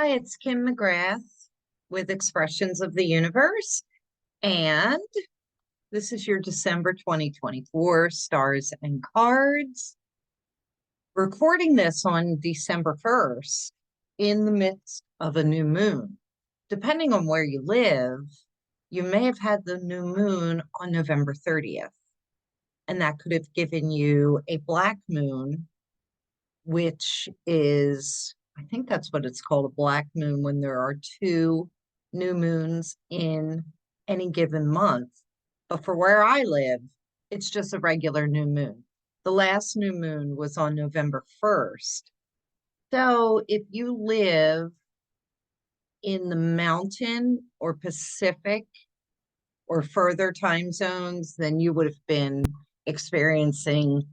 Hi, it's Kim McGrath with Expressions of the Universe, and this is your December 2024 stars and cards. Recording this on December 1st in the midst of a new moon. Depending on where you live, you may have had the new moon on November 30th, and that could have given you a black moon, which is, I think that's what it's called, a black moon, when there are two new moons in any given month. But for where I live, it's just a regular new moon. The last new moon was on November 1st. So if you live in the mountain or Pacific or further time zones, then you would have been experiencing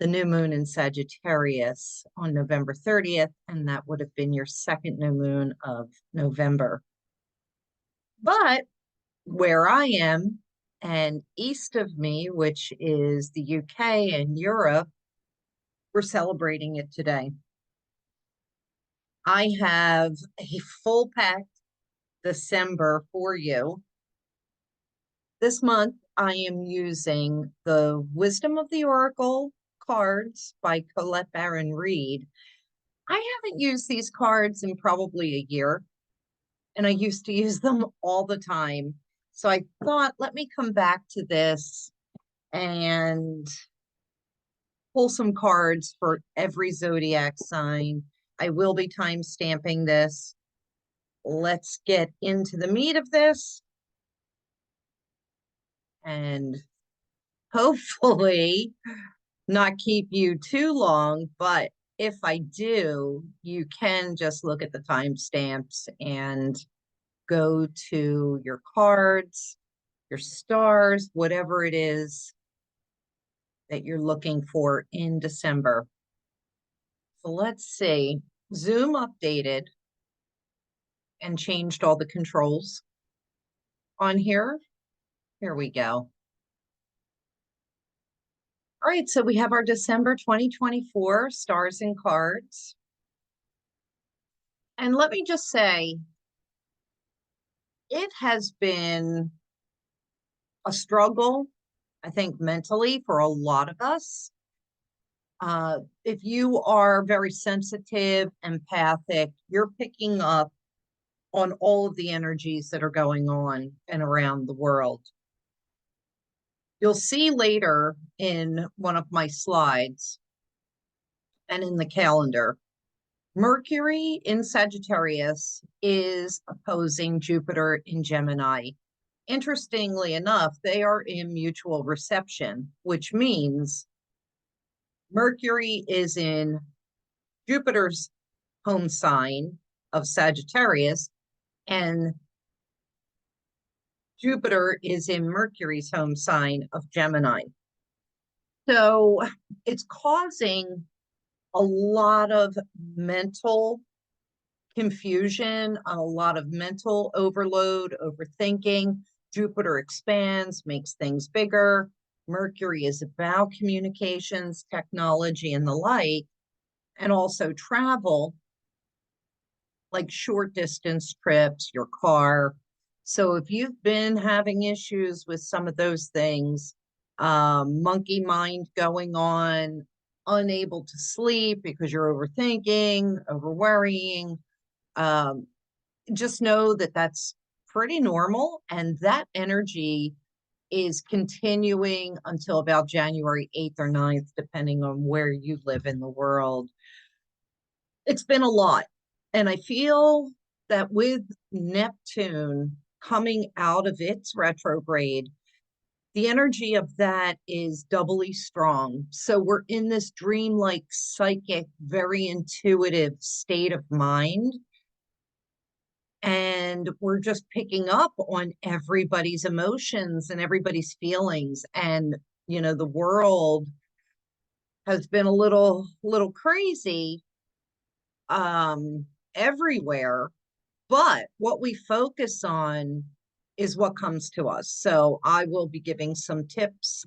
the new moon in Sagittarius on November 30th, and that would have been your second new moon of November. But where I am and east of me, which is the UK and Europe, we're celebrating it today. I have a full packed December for you. This month, I am using the Wisdom of the Oracle cards by Colette Baron Reid. I haven't used these cards in probably a year, and I used to use them all the time. So I thought, let me come back to this and pull some cards for every zodiac sign. I will be time stamping this. Let's get into the meat of this. And hopefully not keep you too long, but if I do, you can just look at the timestamps and go to your cards, your stars, whatever it is that you're looking for in December. So let's see. Zoom updated and changed all the controls on here. Here we go. All right, so we have our December 2024 stars and cards. And let me just say, it has been a struggle, I think, mentally for a lot of us. If you are very sensitive, empathic, you're picking up on all of the energies that are going on and around the world. You'll see later in one of my slides and in the calendar, Mercury in Sagittarius is opposing Jupiter in Gemini. Interestingly enough, they are in mutual reception, which means Mercury is in Jupiter's home sign of Sagittarius, and Jupiter is in Mercury's home sign of Gemini. So it's causing a lot of mental confusion, a lot of mental overload, overthinking. Jupiter expands, makes things bigger. Mercury is about communications, technology, and the like, and also travel, like short distance trips, your car. So if you've been having issues with some of those things, monkey mind going on, unable to sleep because you're overthinking, over worrying, just know that that's pretty normal, and that energy is continuing until about January 8th or 9th, depending on where you live in the world. It's been a lot. And I feel that with Neptune coming out of its retrograde, the energy of that is doubly strong. So we're in this dreamlike, psychic, very intuitive state of mind. And we're just picking up on everybody's emotions and everybody's feelings. And, you know, the world has been a little crazy everywhere. But what we focus on is what comes to us. So I will be giving some tips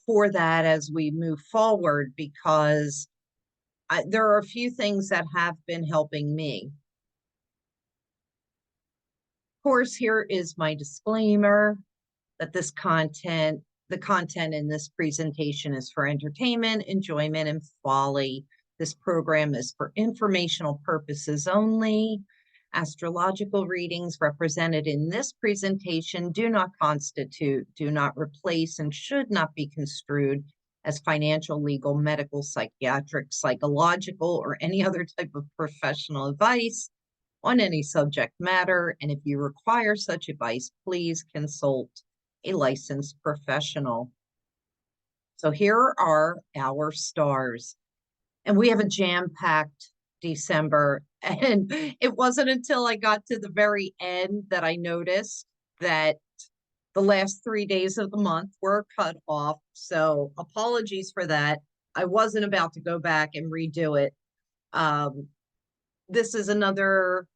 for that as we move forward, because there are a few things that have been helping me. course, here is my disclaimer that the content in this presentation is for entertainment, enjoyment, and folly. This program is for informational purposes only. Astrological readings represented in this presentation do not constitute, do not replace, and should not be construed as financial, legal, medical, psychiatric, psychological, or any other type of professional advice on any subject matter. And if you require such advice, please consult a licensed professional. So here are our stars. And we have a jam-packed December. And it wasn't until I got to the very end that I noticed that the last 3 days of the month were cut off. So apologies for that. I wasn't about to go back and redo it. This is another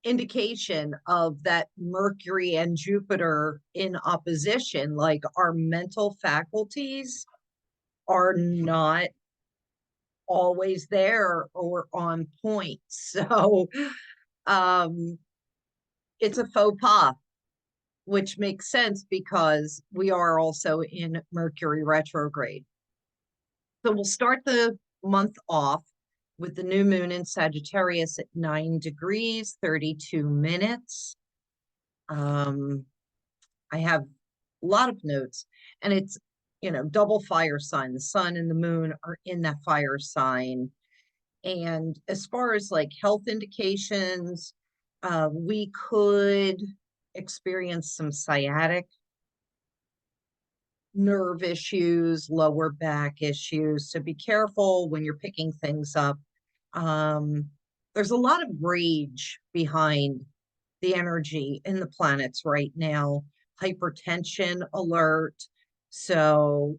indication of that Mercury and Jupiter in opposition. Like, our mental faculties are not always there or on point. So it's a faux pas, which makes sense because we are also in Mercury retrograde. So we'll start the month off with the new moon in Sagittarius at 9 degrees, 32 minutes. I have a lot of notes, and it's, double fire sign. The sun and the moon are in that fire sign. And as far as like health indications, we could experience some sciatic nerve issues, lower back issues. So be careful when you're picking things up. There's a lot of rage behind the energy in the planets right now. Hypertension alert. So,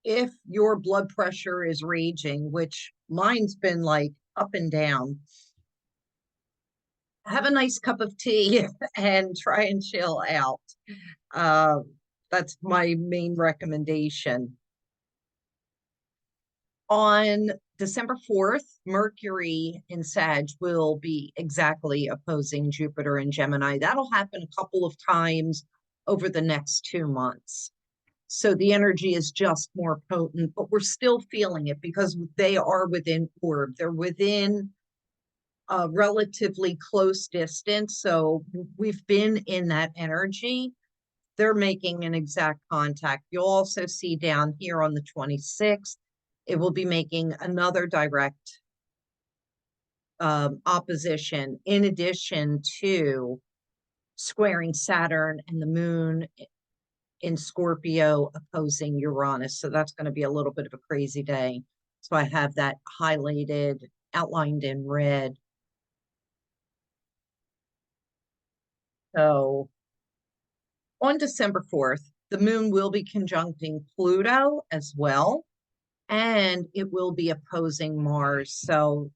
if your blood pressure is raging, which mine's been like up and down, have a nice cup of tea and try and chill out. That's my main recommendation. On December 4th, Mercury in Sag will be exactly opposing Jupiter in Gemini. That'll happen a couple of times over the next 2 months. So the energy is just more potent, but we're still feeling it because they are within orb. They're within a relatively close distance. So we've been in that energy. They're making an exact contact. You'll also see down here on the 26th, it will be making another direct opposition, in addition to squaring Saturn and the moon in Scorpio opposing Uranus. So that's going to be a little bit of a crazy day. So I have that highlighted, outlined in red. So on December 4th, the moon will be conjuncting Pluto as well, and it will be opposing Mars. So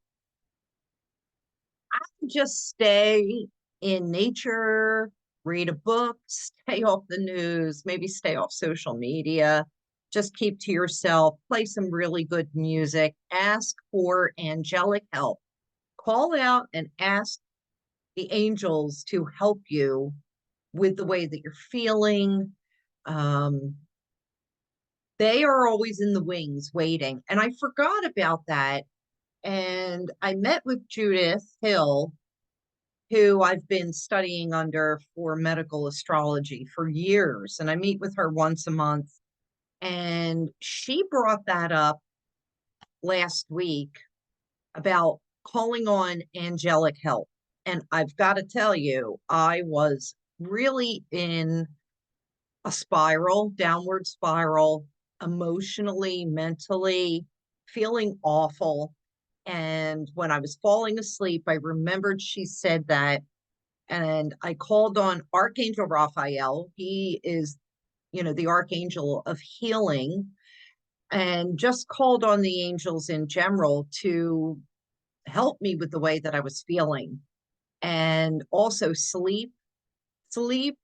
I would just stay in nature, read a book, stay off the news, maybe stay off social media, just keep to yourself, play some really good music, ask for angelic help. Call out and ask the angels to help you with the way that you're feeling. They are always in the wings waiting. And I forgot about that. And I met with Judith Hill, who I've been studying under for medical astrology for years. And I meet with her once a month. And she brought that up last week about calling on angelic help. And I've got to tell you, I was really in a spiral, downward spiral, emotionally, mentally, feeling awful. And when I was falling asleep, I remembered she said that. And I called on Archangel Raphael. He is, the archangel of healing, and just called on the angels in general to help me with the way that I was feeling. And also sleep. Sleep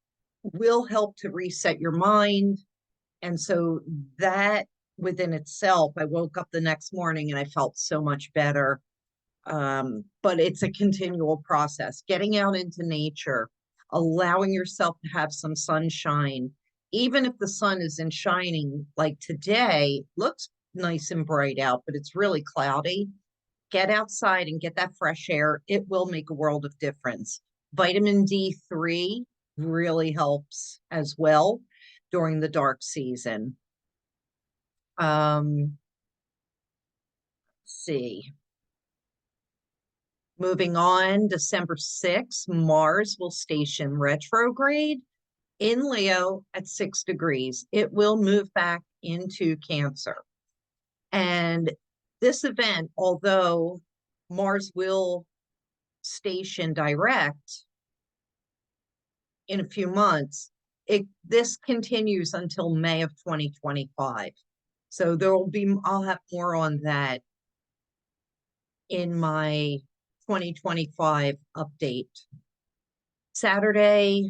will help to reset your mind. And so that within itself, I woke up the next morning and I felt so much better. But it's a continual process. Getting out into nature, allowing yourself to have some sunshine, even if the sun isn't shining like today, looks nice and bright out, but it's really cloudy. Get outside and get that fresh air. It will make a world of difference. Vitamin D3 really helps as well during the dark season. Let's see. Moving on, December 6th, Mars will station retrograde in Leo at 6 degrees. It will move back into Cancer. And this event, although Mars will station direct in a few months, this continues until May of 2025. So I'll have more on that in my 2025 update. Saturday,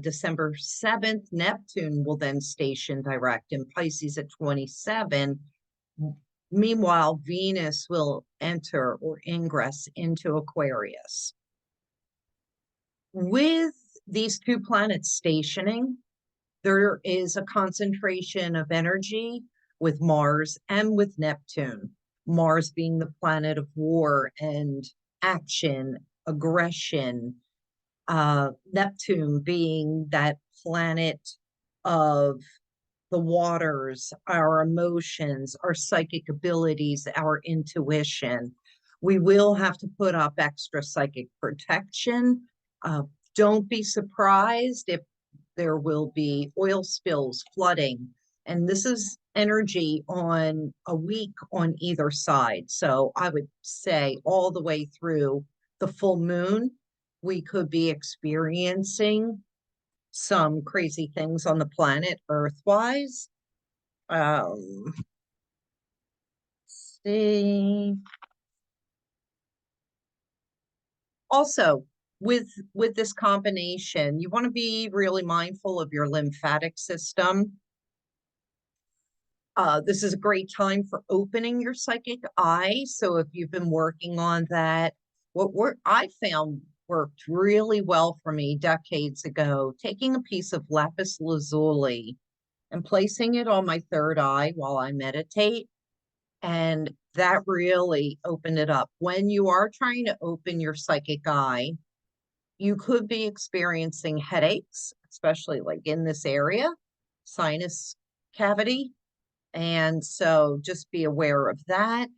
December 7th, Neptune will then station direct in Pisces at 27. Meanwhile, Venus will enter or ingress into Aquarius. With these two planets stationing, there is a concentration of energy with Mars and with Neptune. Mars being the planet of war and action, aggression. Neptune being that planet of the waters, our emotions, our psychic abilities, our intuition. We will have to put up extra psychic protection. Don't be surprised if there will be oil spills, flooding, and this is energy on a week on either side. So I would say all the way through the full moon, we could be experiencing some crazy things on the planet Earth-wise. See. Also, with this combination, you want to be really mindful of your lymphatic system. This is a great time for opening your psychic eye. So if you've been working on that, I found worked really well for me decades ago, taking a piece of lapis lazuli and placing it on my third eye while I meditate. And that really opened it up. When you are trying to open your psychic eye, you could be experiencing headaches, especially like in this area, sinus cavity. And so just be aware of that.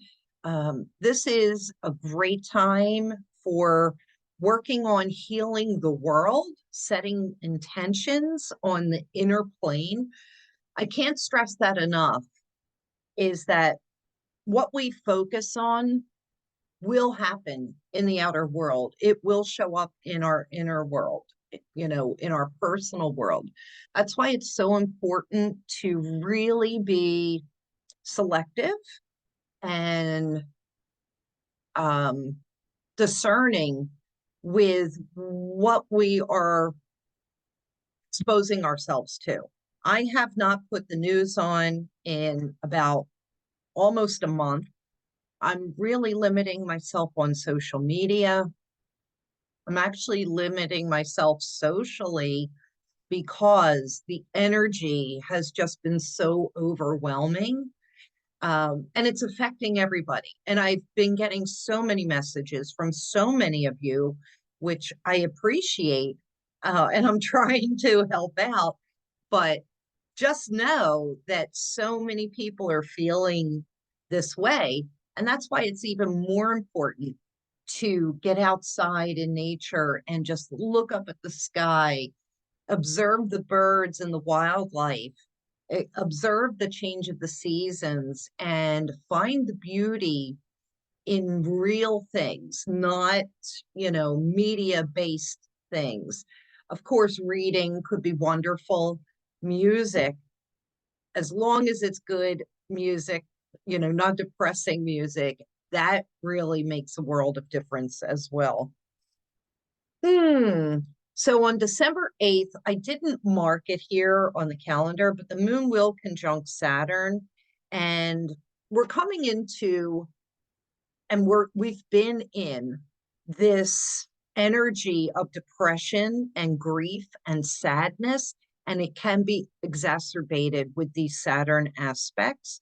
This is a great time for working on healing the world, setting intentions on the inner plane. I can't stress that enough, is that what we focus on will happen in the outer world. It will show up in our inner world, in our personal world. That's why it's so important to really be selective and discerning with what we are exposing ourselves to. I have not put the news on in about almost a month. I'm really limiting myself on social media. I'm actually limiting myself socially because the energy has just been so overwhelming. And it's affecting everybody. And I've been getting so many messages from so many of you, which I appreciate. And I'm trying to help out. But just know that so many people are feeling this way. And that's why it's even more important to get outside in nature and just look up at the sky, observe the birds and the wildlife, observe the change of the seasons, and find the beauty in real things, not, media-based things. Of course, reading could be wonderful. Music, as long as it's good music, not depressing music, that really makes a world of difference as well. So on December 8th, I didn't mark it here on the calendar, but the moon will conjunct Saturn. And we're coming into and we've been in this energy of depression and grief and sadness, and it can be exacerbated with these Saturn aspects.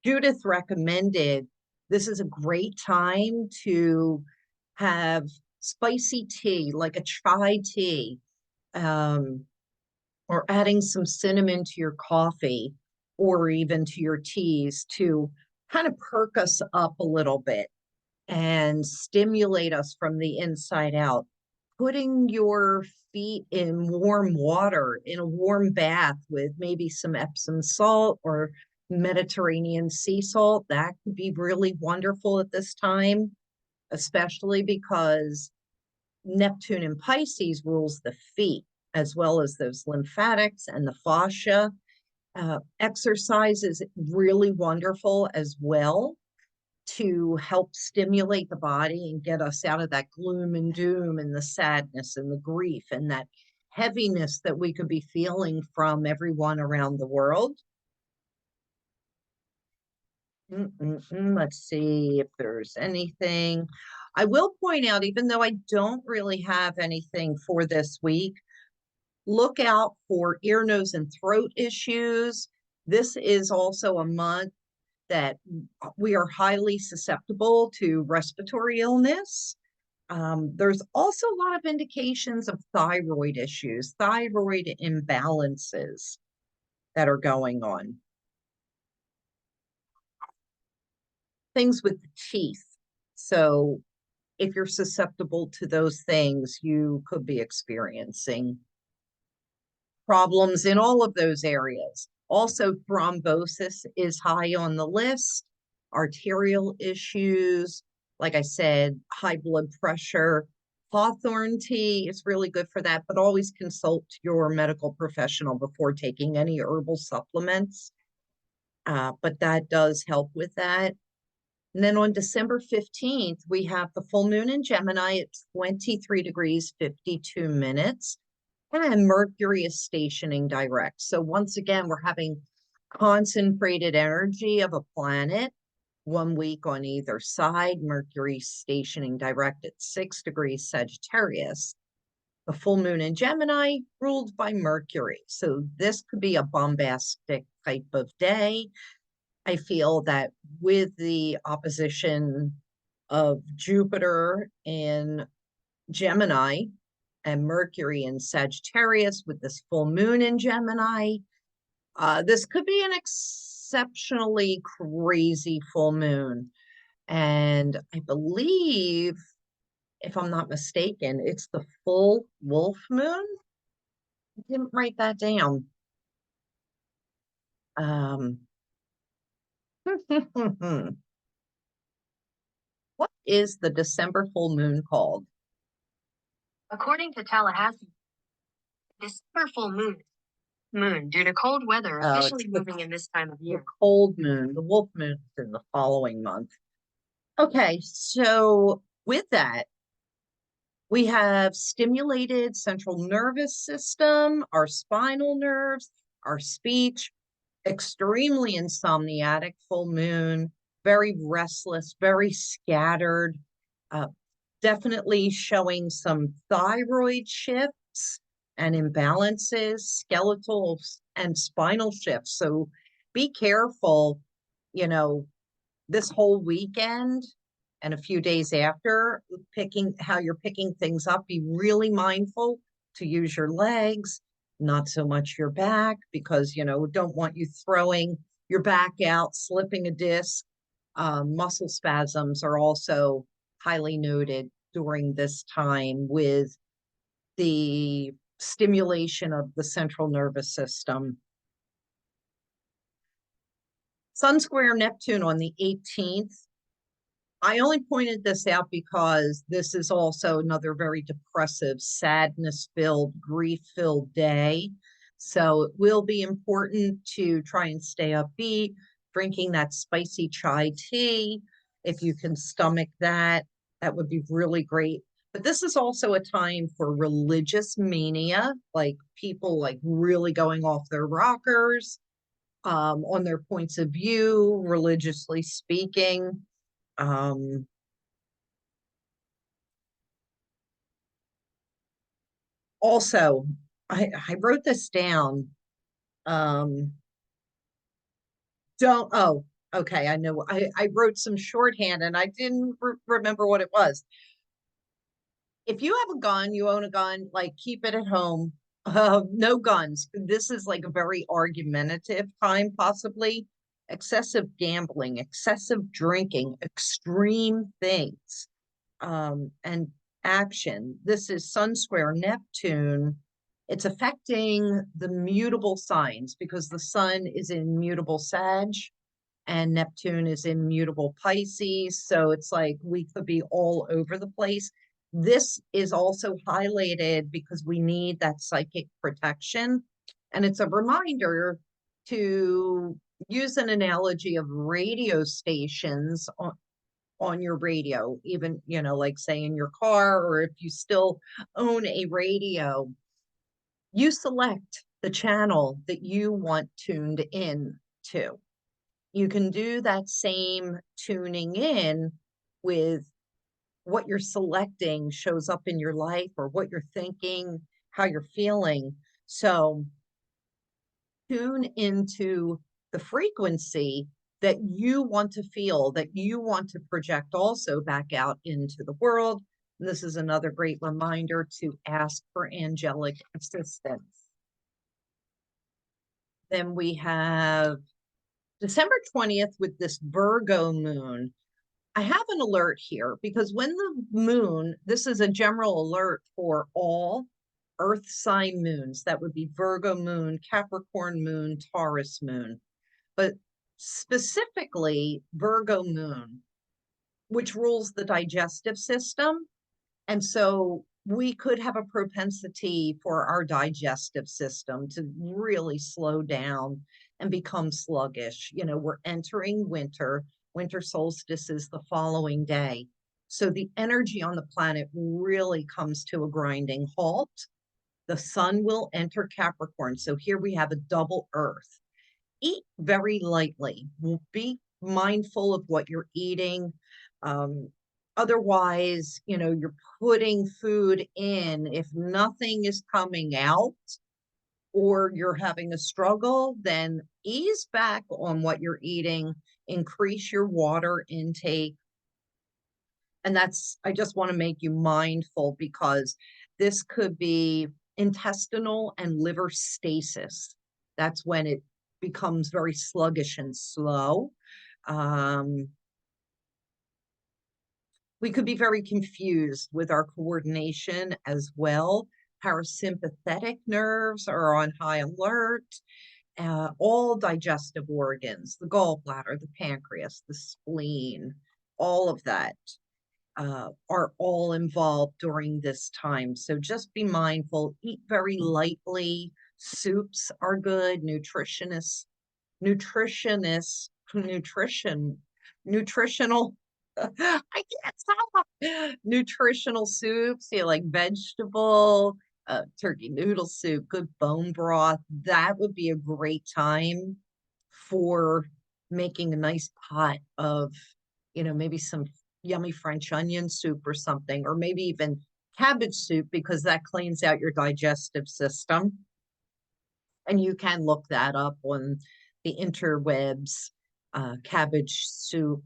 Judith recommended this is a great time to have spicy tea, like a chai tea, or adding some cinnamon to your coffee or even to your teas to kind of perk us up a little bit and stimulate us from the inside out. Putting your feet in warm water, in a warm bath with maybe some Epsom salt or Mediterranean sea salt, that could be really wonderful at this time, especially because Neptune in Pisces rules the feet, as well as those lymphatics and the fascia. Exercise is really wonderful as well to help stimulate the body and get us out of that gloom and doom and the sadness and the grief and that heaviness that we could be feeling from everyone around the world. Let's see if there's anything. I will point out, even though I don't really have anything for this week, look out for ear, nose, and throat issues. This is also a month that we are highly susceptible to respiratory illness. There's also a lot of indications of thyroid issues, thyroid imbalances that are going on. Things with the teeth. So if you're susceptible to those things, you could be experiencing problems in all of those areas. Also, thrombosis is high on the list, arterial issues, like I said, high blood pressure. Hawthorn tea is really good for that, but always consult your medical professional before taking any herbal supplements. But that does help with that. And then on December 15th, we have the full moon in Gemini at 23 degrees, 52 minutes. And Mercury is stationing direct. So once again, we're having concentrated energy of a planet 1 week on either side. Mercury stationing direct at 6 degrees Sagittarius. The full moon in Gemini ruled by Mercury. So this could be a bombastic type of day. I feel that with the opposition of Jupiter in Gemini and Mercury in Sagittarius with this full moon in Gemini, this could be an exceptionally crazy full moon. And I believe, if I'm not mistaken, it's the full wolf moon. I didn't write that down. What is the December full moon called? According to Tallahassee, December full moon due to cold weather officially moving in this time of year. The cold moon, the wolf moon is in the following month. Okay, so with that, we have stimulated central nervous system, our spinal nerves, our speech, extremely insomniatic full moon, very restless, very scattered, definitely showing some thyroid shifts and imbalances, skeletal and spinal shifts. So be careful, you know, this whole weekend and a few days after, picking how you're picking things up. Be really mindful to use your legs, not so much your back, because, you know, don't want you throwing your back out, slipping a disc. Muscle spasms are also highly noted during this time with the stimulation of the central nervous system. Sun square Neptune on the 18th. I only pointed this out because this is also another very depressive, sadness-filled, grief-filled day. So it will be important to try and stay upbeat, drinking that spicy chai tea. If you can stomach that, that would be really great. But this is also a time for religious mania, like people like really going off their rockers. on their points of view, religiously speaking. Also, I wrote this down. Um, don't, oh, okay, I know. I wrote some shorthand and I didn't remember what it was. If you have a gun, you own a gun, like keep it at home. No guns. This is like a very argumentative time, possibly. Excessive gambling, excessive drinking, extreme things, and action. This is Sun square Neptune. It's affecting the mutable signs because the sun is in mutable Sag and Neptune is in mutable Pisces. So it's like we could be all over the place. This is also highlighted because we need that psychic protection. And it's a reminder to use an analogy of radio stations on your radio, even, like say in your car, or if you still own a radio, you select the channel that you want tuned in to. You can do that same tuning in with what you're selecting shows up in your life or what you're thinking, how you're feeling. So tune into the frequency that you want to feel, that you want to project also back out into the world. And this is another great reminder to ask for angelic assistance. Then we have December 20th with this Virgo moon. I have an alert here because when the moon, this is a general alert for all earth sign moons. That would be Virgo moon, Capricorn moon, Taurus moon. But specifically Virgo moon, which rules the digestive system. And so we could have a propensity for our digestive system to really slow down and become sluggish. We're entering winter. Winter solstice is the following day. So the energy on the planet really comes to a grinding halt. The sun will enter Capricorn. So here we have a double earth. Eat very lightly. Be mindful of what you're eating. Otherwise, you're putting food in. If nothing is coming out or you're having a struggle, then ease back on what you're eating, increase your water intake. And I just want to make you mindful because this could be intestinal and liver stasis. That's when it becomes very sluggish and slow. We could be very confused with our coordination as well. Parasympathetic nerves are on high alert. All digestive organs, the gallbladder, the pancreas, the spleen, all of that are all involved during this time. So just be mindful, eat very lightly. Soups are good. Nutritional I can't stop. Nutritional soups, like vegetable, turkey noodle soup, good bone broth. That would be a great time for making a nice pot of, maybe some yummy French onion soup or something, or maybe even cabbage soup because that cleans out your digestive system. And you can look that up on the interwebs. Cabbage soup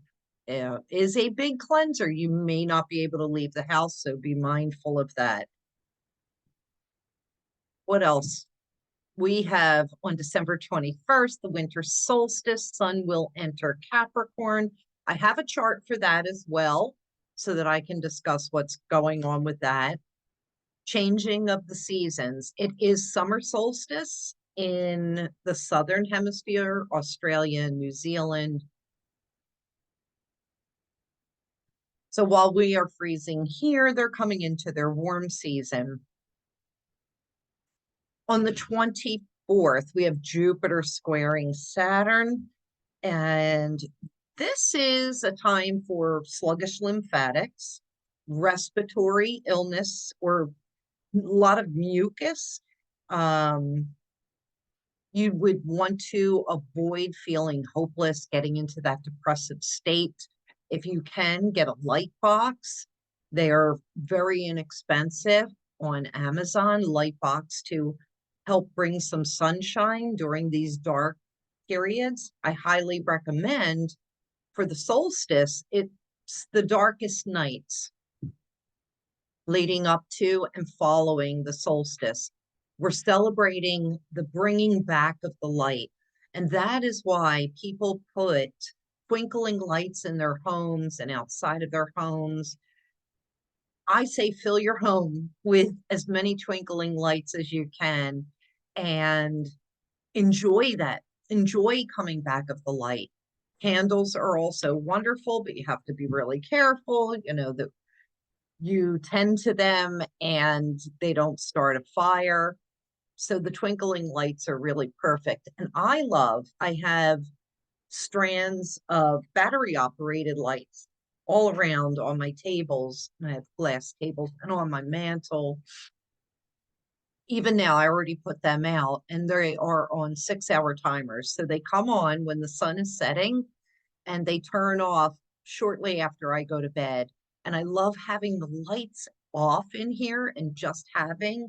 is a big cleanser. You may not be able to leave the house, so be mindful of that. What else? We have on December 21st, the winter solstice, sun will enter Capricorn. I have a chart for that as well, so that I can discuss what's going on with that. Changing of the seasons. It is summer solstice in the southern hemisphere, Australia, New Zealand. So while we are freezing here, they're coming into their warm season. On the 24th, we have Jupiter squaring Saturn. And this is a time for sluggish lymphatics, respiratory illness, or a lot of mucus. You would want to avoid feeling hopeless, getting into that depressive state. If you can, get a light box. They are very inexpensive on Amazon, light box to help bring some sunshine during these dark periods. I highly recommend for the solstice, it's the darkest nights leading up to and following the solstice. We're celebrating the bringing back of the light. And that is why people put twinkling lights in their homes and outside of their homes. I say fill your home with as many twinkling lights as you can and enjoy that. Enjoy coming back of the light. Candles are also wonderful, but you have to be really careful, that you tend to them and they don't start a fire. So the twinkling lights are really perfect. And I have strands of battery operated lights all around on my tables. I have glass tables and on my mantle. Even now, I already put them out and they are on 6-hour timers. So they come on when the sun is setting and they turn off shortly after I go to bed. And I love having the lights off in here and just having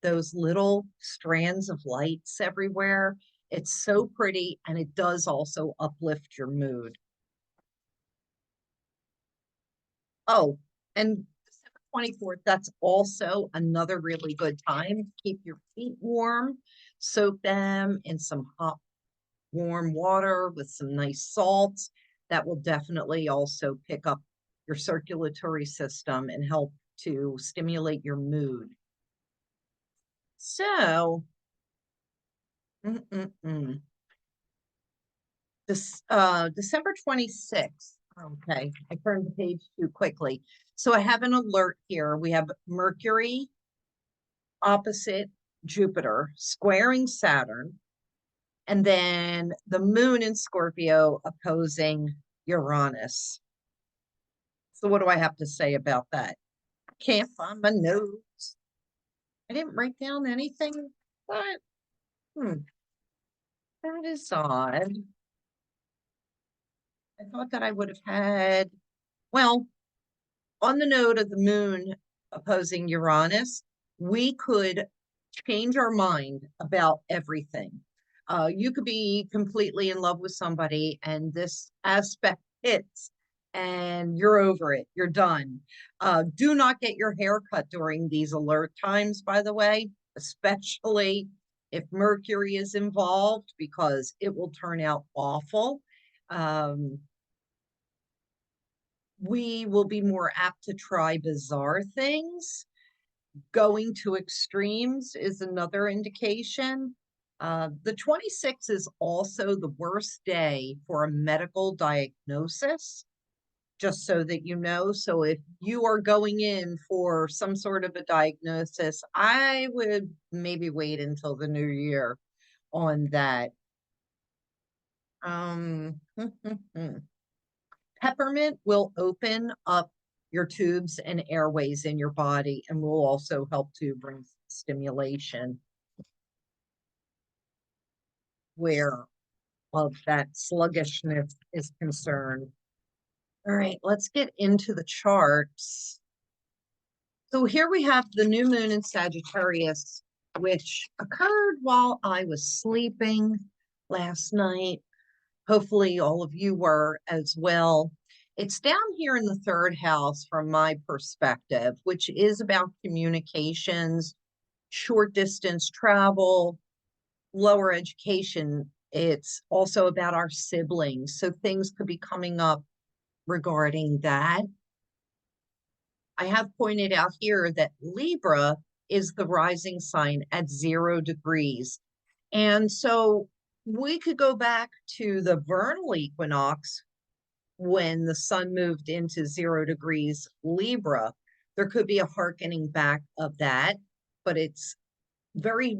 those little strands of lights everywhere. It's so pretty and it does also uplift your mood. Oh, and December 24th, that's also another really good time. Keep your feet warm, soak them in some hot, warm water with some nice salts. That will definitely also pick up your circulatory system and help to stimulate your mood. So, this December 26th. Okay, I turned the page too quickly. So I have an alert here. We have Mercury opposite Jupiter, squaring Saturn, and then the moon in Scorpio opposing Uranus. So what do I have to say about that? I can't find my notes. I didn't write down anything. What? That is odd. I thought that I would have had, well, on the note of the moon opposing Uranus, we could change our mind about everything. You could be completely in love with somebody and this aspect hits and you're over it. You're done. Do not get your hair cut during these alert times, by the way, especially if Mercury is involved, because it will turn out awful. We will be more apt to try bizarre things. Going to extremes is another indication. The 26th is also the worst day for a medical diagnosis, just so that you know. So if you are going in for some sort of a diagnosis, I would maybe wait until the new year on that. Peppermint will open up your tubes and airways in your body and will also help to bring stimulation where of that sluggishness is concerned. All right, let's get into the charts. So here we have the new moon in Sagittarius, which occurred while I was sleeping last night. Hopefully all of you were as well. It's down here in the third house from my perspective, which is about communications, short distance travel, lower education. It's also about our siblings. So things could be coming up regarding that. I have pointed out here that Libra is the rising sign at 0 degrees. And so we could go back to the vernal equinox when the sun moved into 0 degrees Libra. There could be a hearkening back of that, but it's very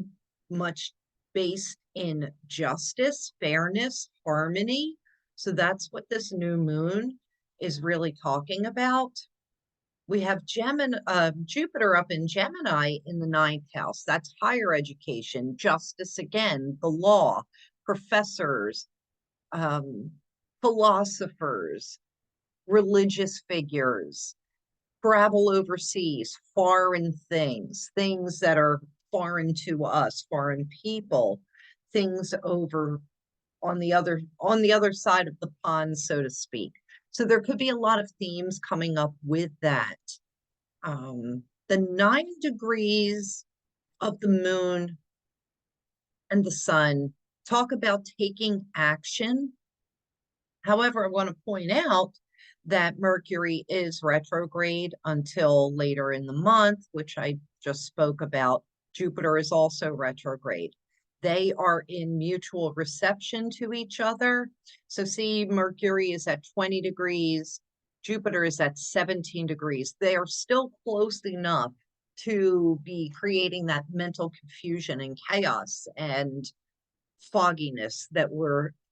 much based in justice, fairness, harmony. So that's what this new moon is really talking about. We have Jupiter up in Gemini in the 9th house. That's higher education, justice again, the law, professors, philosophers, religious figures, travel overseas, foreign things, things that are foreign to us, foreign people, things over on the other side of the pond, so to speak. So there could be a lot of themes coming up with that. The 9 degrees of the moon and the sun talk about taking action. However, I want to point out that Mercury is retrograde until later in the month, which I just spoke about. Jupiter is also retrograde. They are in mutual reception to each other. So see, Mercury is at 20 degrees. Jupiter is at 17 degrees. They are still close enough to be creating that mental confusion and chaos and fogginess that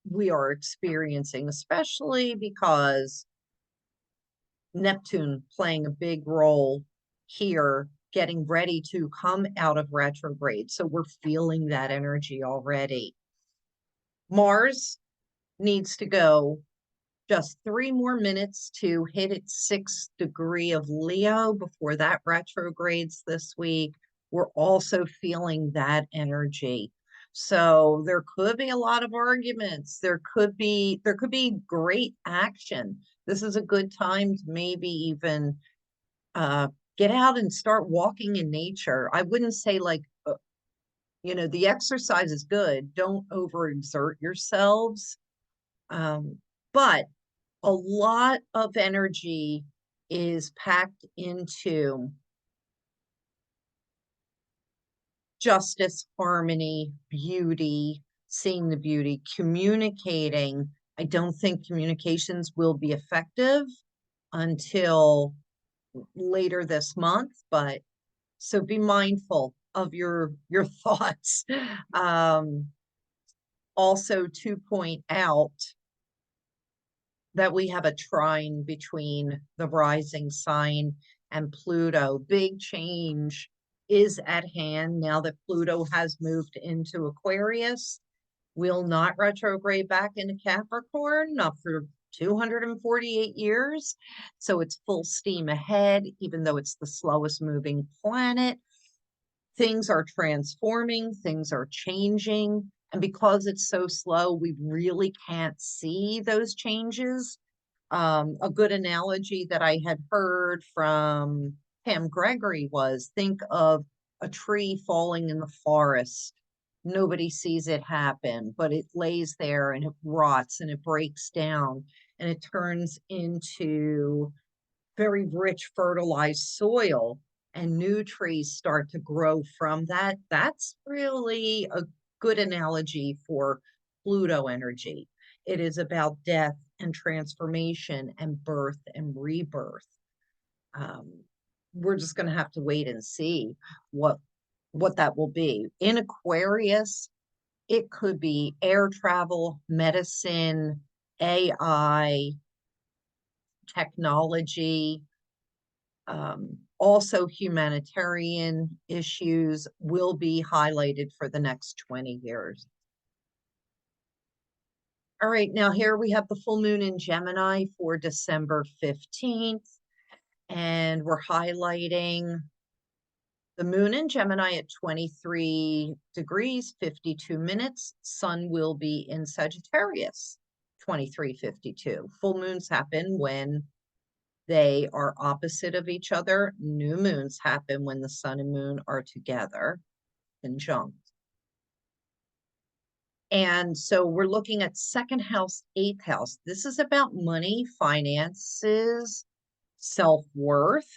we are experiencing, especially because Neptune playing a big role here, getting ready to come out of retrograde. So we're feeling that energy already. Mars needs to go just 3 more minutes to hit its 6th degree of Leo before that retrogrades this week. We're also feeling that energy. So there could be a lot of arguments. There could be great action. This is a good time to maybe even get out and start walking in nature. I wouldn't say like, the exercise is good. Don't overexert yourselves. But a lot of energy is packed into justice, harmony, beauty, seeing the beauty, communicating. I don't think communications will be effective until later this month, but so be mindful of your thoughts. Also to point out that we have a trine between the rising sign and Pluto. Big change is at hand now that Pluto has moved into Aquarius. Will not retrograde back into Capricorn, not for 248 years. So it's full steam ahead, even though it's the slowest moving planet. Things are transforming, things are changing. And because it's so slow, we really can't see those changes. A good analogy that I had heard from Pam Gregory was, think of a tree falling in the forest. Nobody sees it happen, but it lays there and it rots and it breaks down and it turns into very rich, fertilized soil, and new trees start to grow from that. That's really a good analogy for Pluto energy. It is about death and transformation and birth and rebirth. We're just going to have to wait and see what that will be. In Aquarius, it could be air travel, medicine, AI, technology, also humanitarian issues will be highlighted for the next 20 years. All right, now here we have the full moon in Gemini for December 15th, and we're highlighting the moon in Gemini at 23 degrees, 52 minutes. Sun will be in Sagittarius, 23:52. Full moons happen when they are opposite of each other. New moons happen when the sun and moon are together, conjunct. And so we're looking at 2nd house, 8th house. This is about money, finances, self-worth.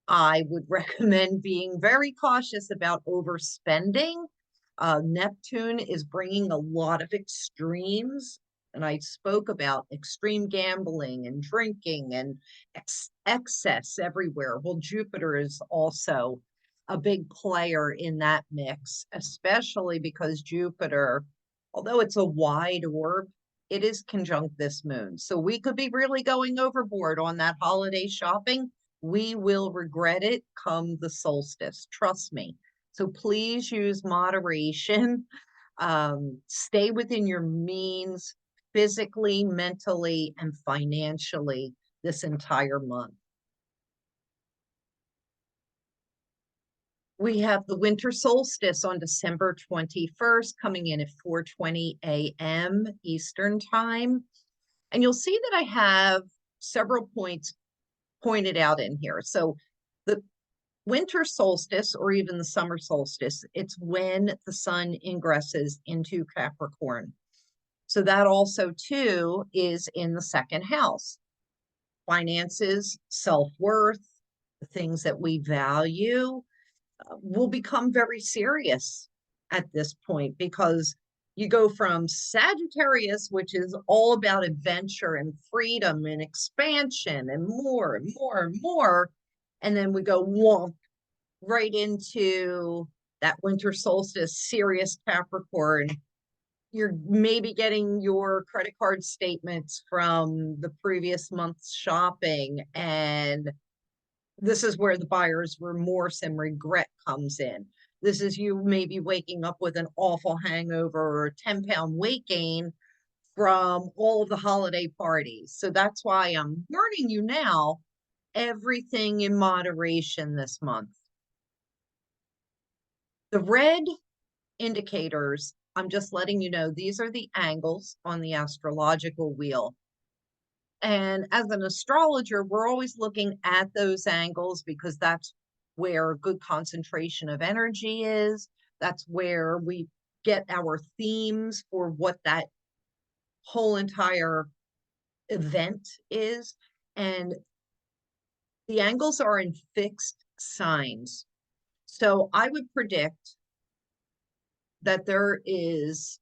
I would recommend being very cautious about overspending. Neptune is bringing a lot of extremes. And I spoke about extreme gambling and drinking and excess everywhere. Well, Jupiter is also a big player in that mix, especially because Jupiter, although it's a wide orb, it is conjunct this moon. So we could be really going overboard on that holiday shopping. We will regret it come the solstice. Trust me. So please use moderation. Stay within your means physically, mentally, and financially this entire month. We have the winter solstice on December 21st coming in at 4:20 a.m. Eastern time. And you'll see that I have several points pointed out in here. So the winter solstice, or even the summer solstice, it's when the sun ingresses into Capricorn. So that also too is in the second house. Finances, self-worth, the things that we value will become very serious at this point, because you go from Sagittarius, which is all about adventure and freedom and expansion and more and more and more. And then we go wonk right into that winter solstice, serious Capricorn. You're maybe getting your credit card statements from the previous month's shopping, and this is where the buyer's remorse and regret comes in. This is you maybe waking up with an awful hangover or a 10-pound weight gain from all of the holiday parties. So that's why I'm warning you now, everything in moderation this month. The red indicators, I'm just letting you know, these are the angles on the astrological wheel. And as an astrologer, we're always looking at those angles because that's where a good concentration of energy is. That's where we get our themes for what that whole entire event is. And the angles are in fixed signs. So I would predict that there is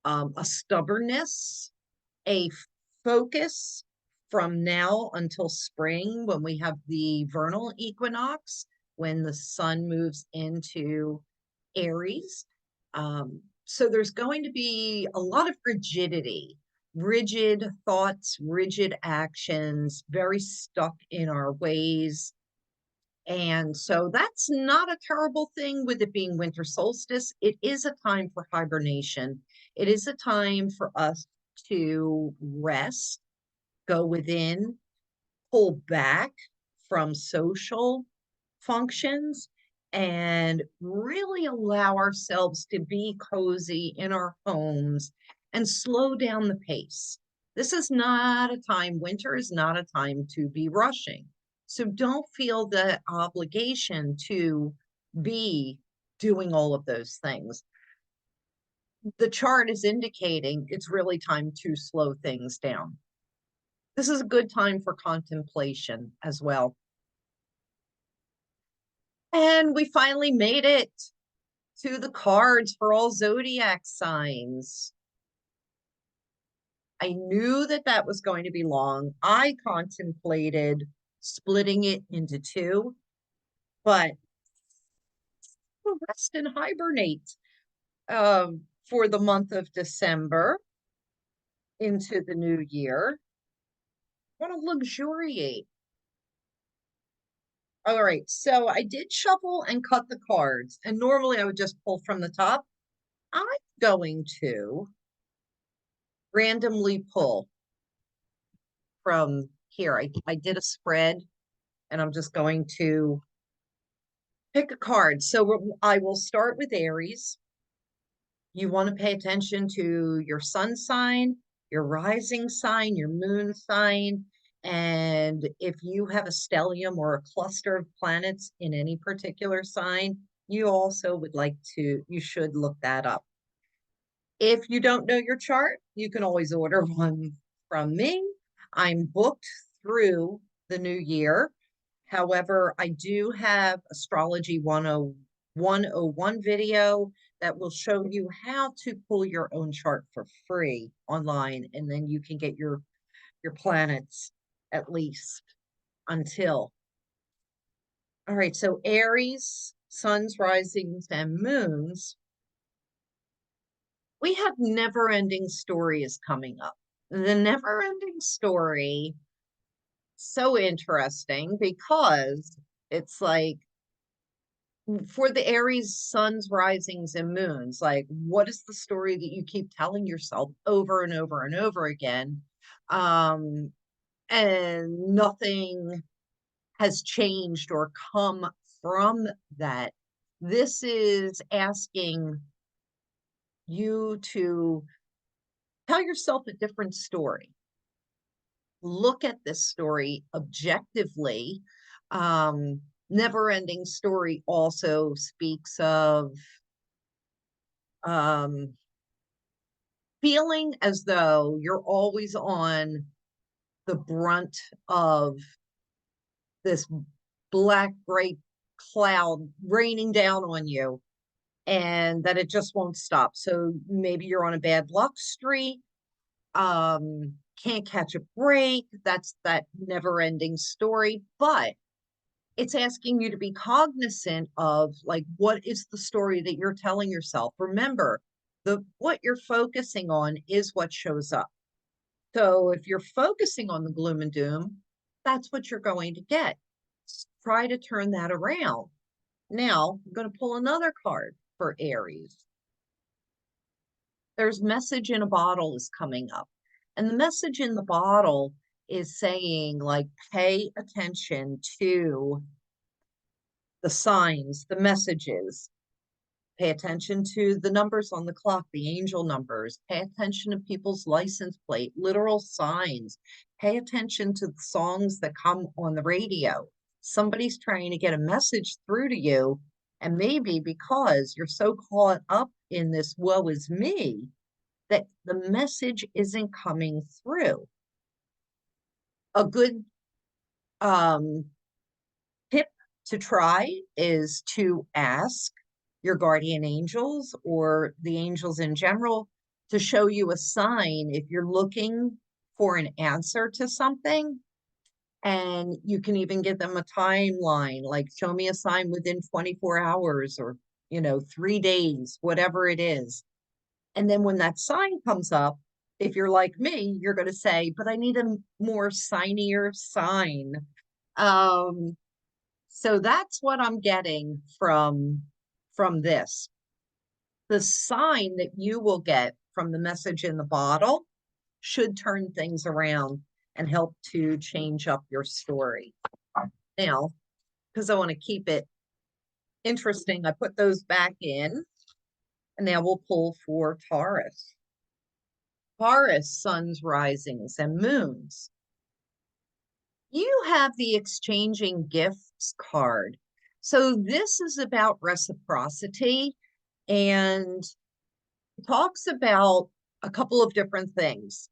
a stubbornness, a focus from now until spring, when we have the vernal equinox, when the sun moves into Aries. So there's going to be a lot of rigidity, rigid thoughts, rigid actions, very stuck in our ways. And so that's not a terrible thing with it being winter solstice. It is a time for hibernation. It is a time for us to rest, go within, pull back from social functions, and really allow ourselves to be cozy in our homes and slow down the pace. This is not a time, winter is not a time to be rushing. So don't feel the obligation to be doing all of those things. The chart is indicating it's really time to slow things down. This is a good time for contemplation as well. And we finally made it to the cards for all zodiac signs. I knew that that was going to be long. I contemplated splitting it into two, but we'll rest and hibernate for the month of December into the new year. I want to luxuriate. All right, so I did shuffle and cut the cards, and normally I would just pull from the top. I'm going to randomly pull from here. I did a spread, and I'm just going to pick a card. So I will start with Aries. You want to pay attention to your sun sign, your rising sign, your moon sign, and if you have a stellium or a cluster of planets in any particular sign, you also would like to, you should look that up. If you don't know your chart, you can always order one from me. I'm booked through the new year. However, I do have Astrology 101 video that will show you how to pull your own chart for free online, and then you can get your planets at least until. All right, so Aries, suns, risings, and moons. We have never-ending story is coming up. The never-ending story so interesting because it's like for the Aries suns, risings, and moons, like what is the story that you keep telling yourself over and over and over again? And nothing has changed or come from that. This is asking you to tell yourself a different story. Look at this story objectively. Never ending story also speaks of feeling as though you're always on the brunt of this black gray cloud raining down on you, and that it just won't stop. So maybe you're on a bad luck streak, can't catch a break. That's that never ending story. But it's asking you to be cognizant of like, what is the story that you're telling yourself? Remember, what you're focusing on is what shows up. So if you're focusing on the gloom and doom, that's what you're going to get. Try to turn that around. Now, I'm going to pull another card for Aries. There's message in a bottle is coming up. And the message in the bottle is saying, like, pay attention to the signs, the messages. Pay attention to the numbers on the clock, the angel numbers. Pay attention to people's license plate, literal signs. Pay attention to the songs that come on the radio. Somebody's trying to get a message through to you, and maybe because you're so caught up in this woe is me, that the message isn't coming through. A good tip to try is to ask your guardian angels or the angels in general to show you a sign if you're looking for an answer to something. And you can even give them a timeline, like show me a sign within 24 hours or, 3 days, whatever it is. And then when that sign comes up, if you're like me, you're going to say, but I need a more signier sign. So that's what I'm getting from this. The sign that you will get from the message in the bottle should turn things around and help to change up your story. Now, because I want to keep it interesting, I put those back in, and now we'll pull for Taurus. Taurus, suns, risings, and moons. You have the exchanging gifts card. So this is about reciprocity and talks about a couple of different things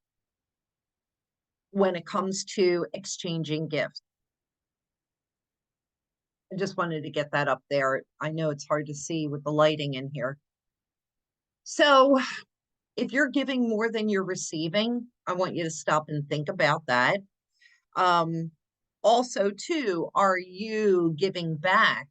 when it comes to exchanging gifts. I just wanted to get that up there. I know it's hard to see with the lighting in here. So if you're giving more than you're receiving, I want you to stop and think about that. Also, too, are you giving back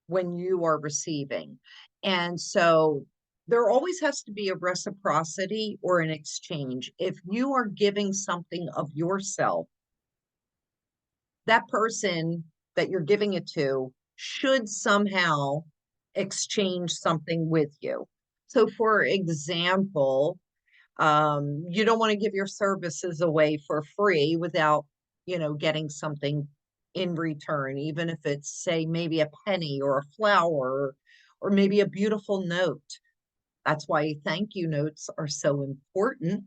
when you are receiving? And so there always has to be a reciprocity or an exchange. If you are giving something of yourself, that person that you're giving it to should somehow exchange something with you. So for example, you don't want to give your services away for free without, getting something in return, even if it's, say, maybe a penny or a flower or maybe a beautiful note. That's why thank you notes are so important.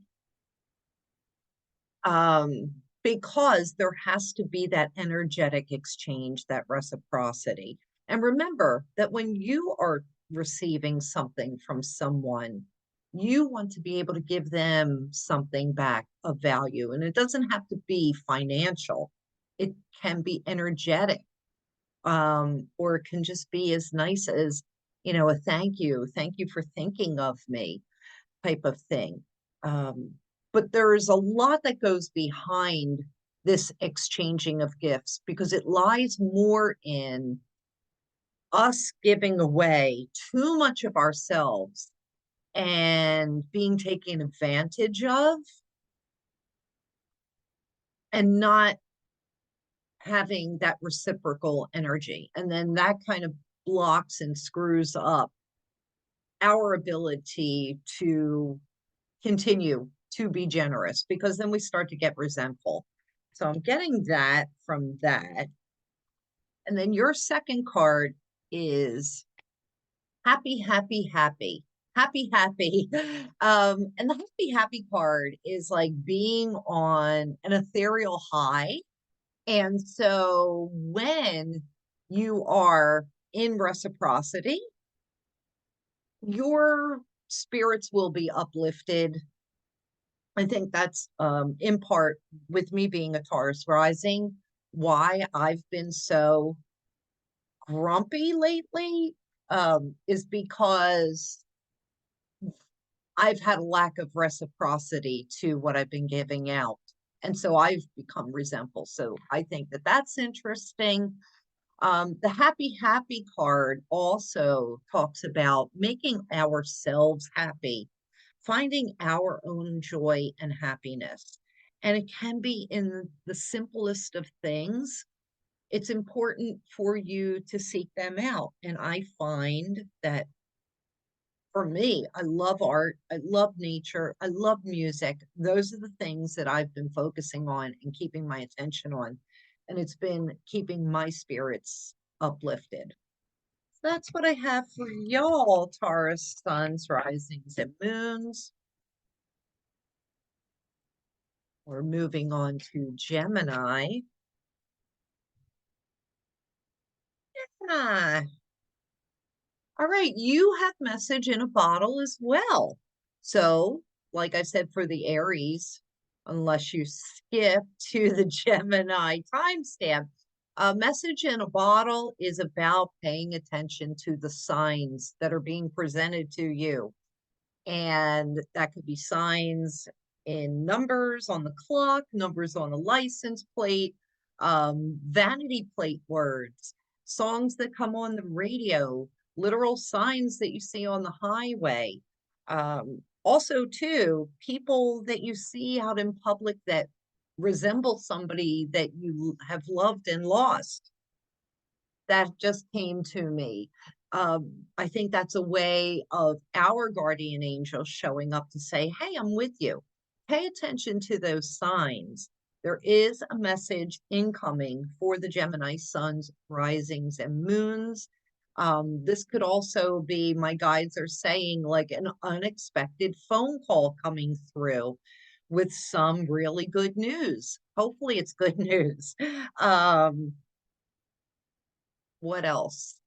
Because there has to be that energetic exchange, that reciprocity. And remember that when you are receiving something from someone, you want to be able to give them something back of value. And it doesn't have to be financial. It can be energetic. Or it can just be as nice as, a thank you for thinking of me type of thing. But there's a lot that goes behind this exchanging of gifts because it lies more in us giving away too much of ourselves and being taken advantage of and not having that reciprocal energy. And then that kind of blocks and screws up our ability to continue to be generous, because then we start to get resentful. So I'm getting that from that. And then your second card is happy, happy, happy. Happy, happy. And the happy, happy card is like being on an ethereal high. And so when you are in reciprocity, your spirits will be uplifted. I think that's in part with me being a Taurus rising, why I've been so grumpy lately, is because I've had a lack of reciprocity to what I've been giving out. And so I've become resentful. So I think that that's interesting. The happy, happy card also talks about making ourselves happy, finding our own joy and happiness. And it can be in the simplest of things. It's important for you to seek them out. And I find that for me, I love art, I love nature, I love music. Those are the things that I've been focusing on and keeping my attention on. And it's been keeping my spirits uplifted. That's what I have for y'all, Taurus, suns, risings, and moons. We're moving on to Gemini. Ah, all right, you have message in a bottle as well. So, like I said, for the Aries, unless you skip to the Gemini timestamp, a message in a bottle is about paying attention to the signs that are being presented to you. And that could be signs in numbers on the clock, numbers on the license plate, vanity plate words, songs that come on the radio, literal signs that you see on the highway. Also, too, people that you see out in public that resemble somebody that you have loved and lost. That just came to me. I think that's a way of our guardian angel showing up to say, hey, I'm with you. Pay attention to those signs. There is a message incoming for the Gemini suns, risings, and moons. This could also be, my guides are saying, like an unexpected phone call coming through with some really good news. Hopefully it's good news. What else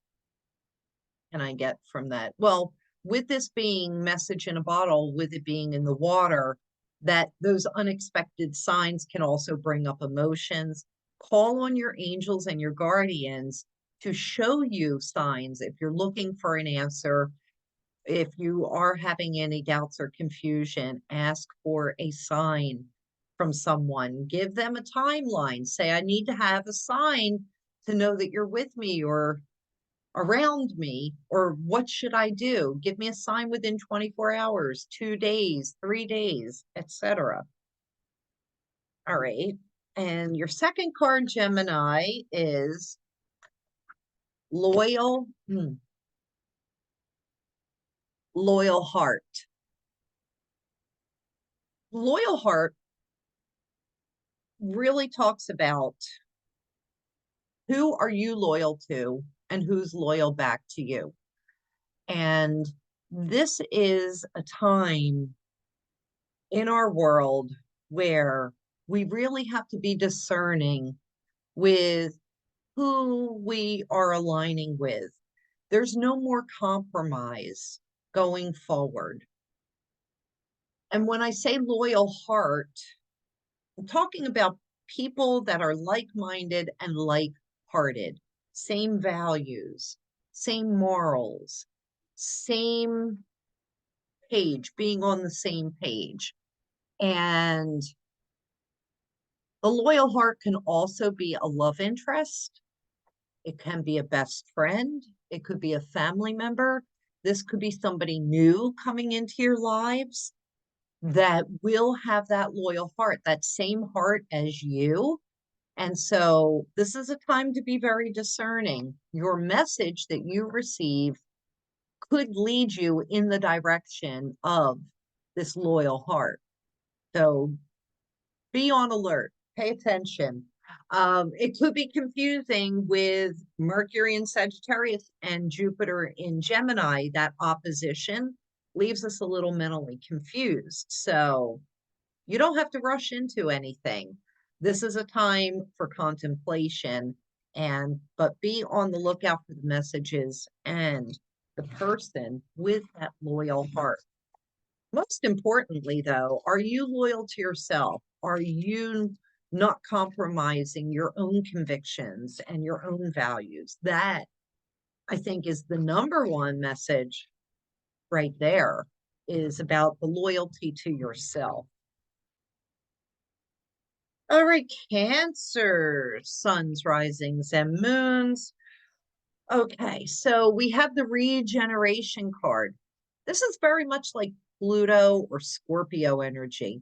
can I get from that? Well, with this being message in a bottle, with it being in the water, that those unexpected signs can also bring up emotions. Call on your angels and your guardians to show you signs if you're looking for an answer. If you are having any doubts or confusion, ask for a sign from someone. Give them a timeline. Say, I need to have a sign to know that you're with me or around me, or what should I do? Give me a sign within 24 hours, 2 days, 3 days, etc. All right. And your second card, Gemini, is loyal, loyal heart. Loyal heart really talks about who are you loyal to and who's loyal back to you. And this is a time in our world where we really have to be discerning with who we are aligning with. There's no more compromise going forward. And when I say loyal heart, I'm talking about people that are like-minded and like-hearted, same values, same morals, same page, being on the same page. And the loyal heart can also be a love interest. It can be a best friend. It could be a family member. This could be somebody new coming into your lives that will have that loyal heart, that same heart as you, And so this is a time to be very discerning. Your message that you receive could lead you in the direction of this loyal heart. So be on alert, pay attention. It could be confusing with Mercury in Sagittarius and Jupiter in Gemini. That opposition leaves us a little mentally confused. So you don't have to rush into anything. This is a time for contemplation, but be on the lookout for the messages and the person with that loyal heart. Most importantly, though, are you loyal to yourself? Are you not compromising your own convictions and your own values? That, I think, is the number one message right there, is about the loyalty to yourself. All right, Cancer, suns, risings, and moons. Okay, so we have the regeneration card. This is very much like Pluto or Scorpio energy.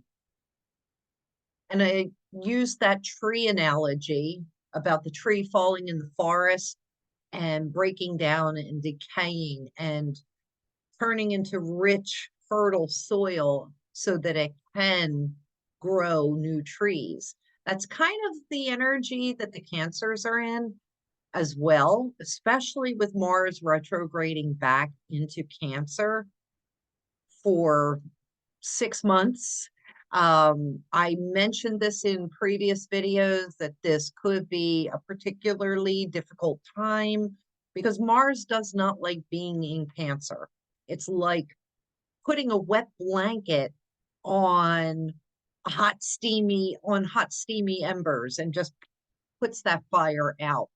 And I use that tree analogy about the tree falling in the forest and breaking down and decaying and turning into rich, fertile soil so that it can grow new trees. That's kind of the energy that the Cancers are in as well, especially with Mars retrograding back into Cancer for 6 months. I mentioned this in previous videos that this could be a particularly difficult time because Mars does not like being in Cancer. It's like putting a wet blanket on hot, steamy embers and just puts that fire out.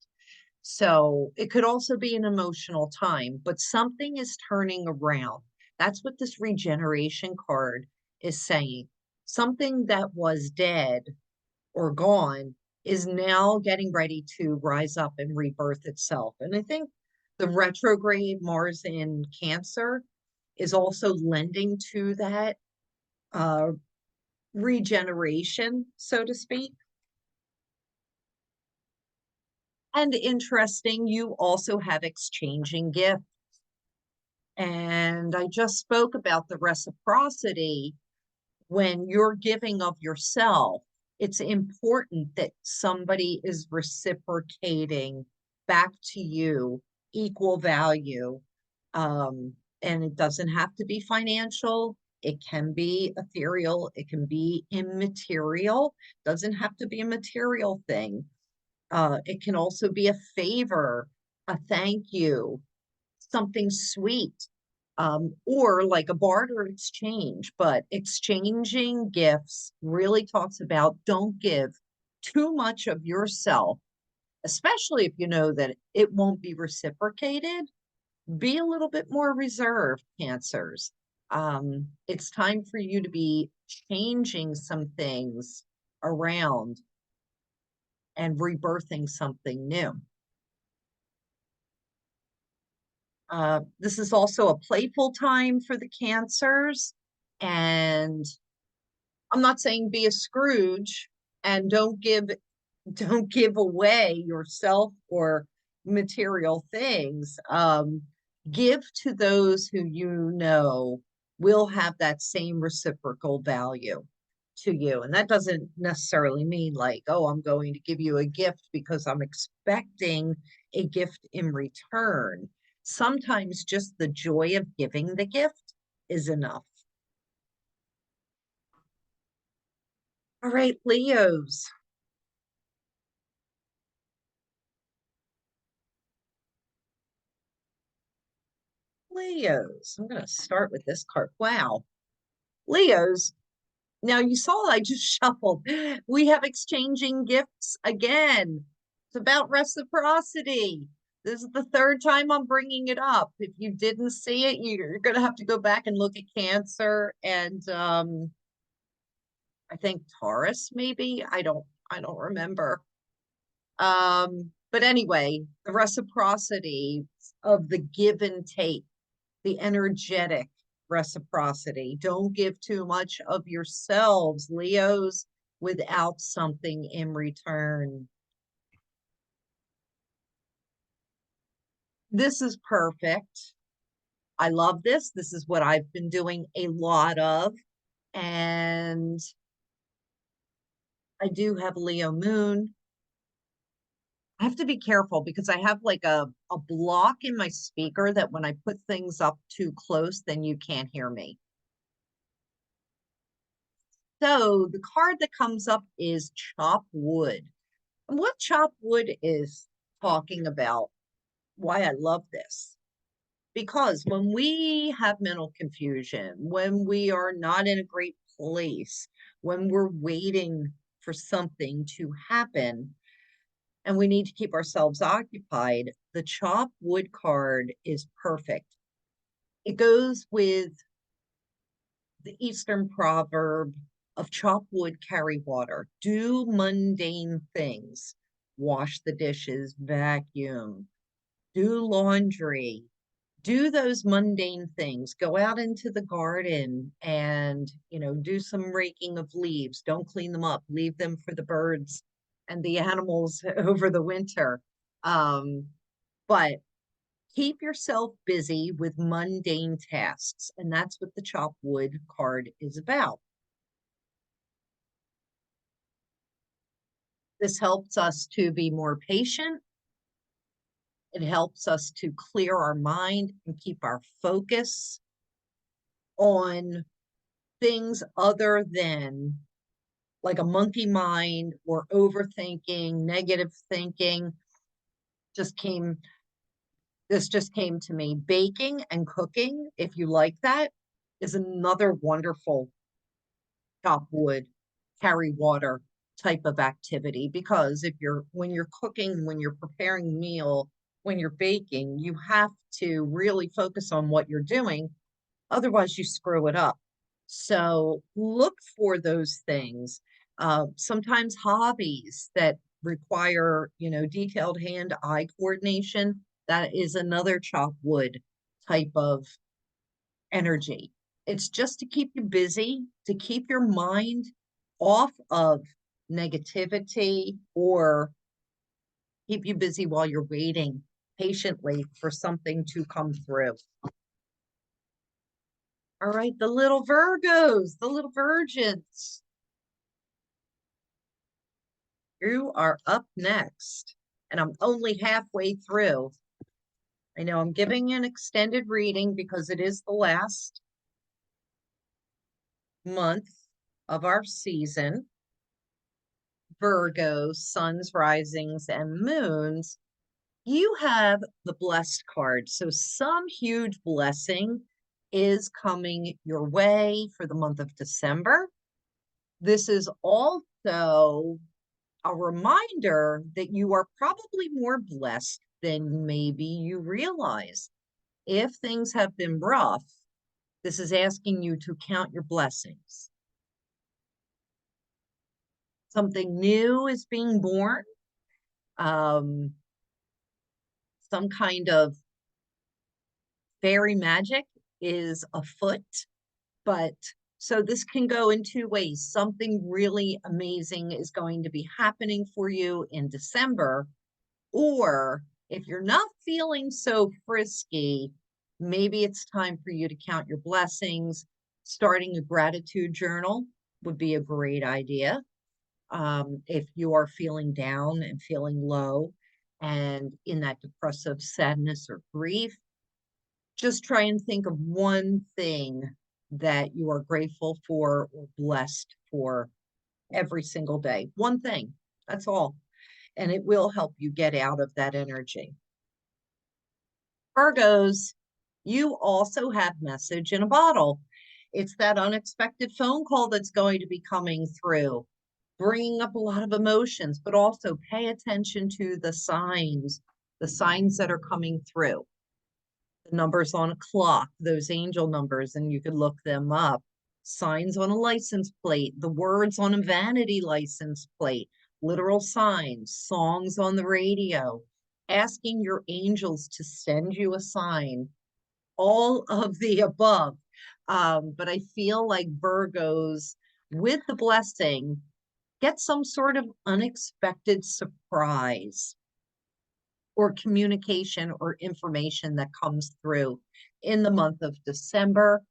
So it could also be an emotional time, but something is turning around. That's what this regeneration card is saying. Something that was dead or gone is now getting ready to rise up and rebirth itself. And I think the retrograde Mars in Cancer is also lending to that regeneration, so to speak. And interesting, you also have exchanging gifts. And I just spoke about the reciprocity. When you're giving of yourself, it's important that somebody is reciprocating back to you equal value. And it doesn't have to be financial. It can be ethereal. It can be immaterial. Doesn't have to be a material thing. It can also be a favor, a thank you, something sweet, or like a barter exchange. But exchanging gifts really talks about don't give too much of yourself, especially if you know that it won't be reciprocated. Be a little bit more reserved, Cancers. It's time for you to be changing some things around and rebirthing something new. This is also a playful time for the Cancers. And I'm not saying be a Scrooge and don't give away yourself or material things. Give to those who you know will have that same reciprocal value to you. And that doesn't necessarily mean like, oh, I'm going to give you a gift because I'm expecting a gift in return. Sometimes just the joy of giving the gift is enough. All right, Leos. Leos. I'm going to start with this card. Wow. Leos. Now you saw I just shuffled. We have exchanging gifts again. It's about reciprocity. This is the third time I'm bringing it up. If you didn't see it, you're going to have to go back and look at Cancer and I think Taurus maybe. I don't remember. But anyway, the reciprocity of the give and take, the energetic reciprocity. Don't give too much of yourselves, Leos. without something in return. This is perfect. I love this. This is what I've been doing a lot of. And I do have Leo moon. I have to be careful because I have like a block in my speaker that when I put things up too close, then you can't hear me. So the card that comes up is chop wood. And what chop wood is talking about, why I love this. Because when we have mental confusion, when we are not in a great place, when we're waiting for something to happen, and we need to keep ourselves occupied, the chop wood card is perfect. It goes with the Eastern proverb of chop wood, carry water. Do mundane things. Wash the dishes, vacuum, do laundry, do those mundane things. Go out into the garden and, do some raking of leaves. Don't clean them up. Leave them for the birds and the animals over the winter. But keep yourself busy with mundane tasks. And that's what the chop wood card is about. This helps us to be more patient. It helps us to clear our mind and keep our focus on things other than like a monkey mind or overthinking, negative thinking. This just came to me. Baking and cooking, if you like that, is another wonderful chop wood, carry water type of activity, because when you're cooking, when you're preparing a meal, when you're baking, you have to really focus on what you're doing. Otherwise, you screw it up. So look for those things. Sometimes hobbies that require, detailed hand-eye coordination. That is another chop wood type of energy. It's just to keep you busy, to keep your mind off of negativity, or keep you busy while you're waiting patiently for something to come through. All right, the little Virgos, the little virgins. You are up next, and I'm only halfway through. I know I'm giving an extended reading because it is the last month of our season. Virgo, suns, risings, and moons. You have the blessed card. So some huge blessing is coming your way for the month of December. This is also a reminder that you are probably more blessed than maybe you realize. If things have been rough, this is asking you to count your blessings. Something new is being born. Some kind of fairy magic is afoot. But so this can go in two ways. Something really amazing is going to be happening for you in December. Or if you're not feeling so frisky, maybe it's time for you to count your blessings. Starting a gratitude journal would be a great idea. If you are feeling down and feeling low and in that depressive sadness or grief, just try and think of one thing that you are grateful for or blessed for every single day. One thing, that's all. And it will help you get out of that energy. Virgos, you also have message in a bottle. It's that unexpected phone call that's going to be coming through, bringing up a lot of emotions, but also pay attention to the signs that are coming through. The numbers on a clock, those angel numbers, and you could look them up. Signs on a license plate, the words on a vanity license plate, literal signs, songs on the radio, asking your angels to send you a sign, all of the above. But I feel like Virgos, with the blessing, get some sort of unexpected surprise or communication or information that comes through in the month of December.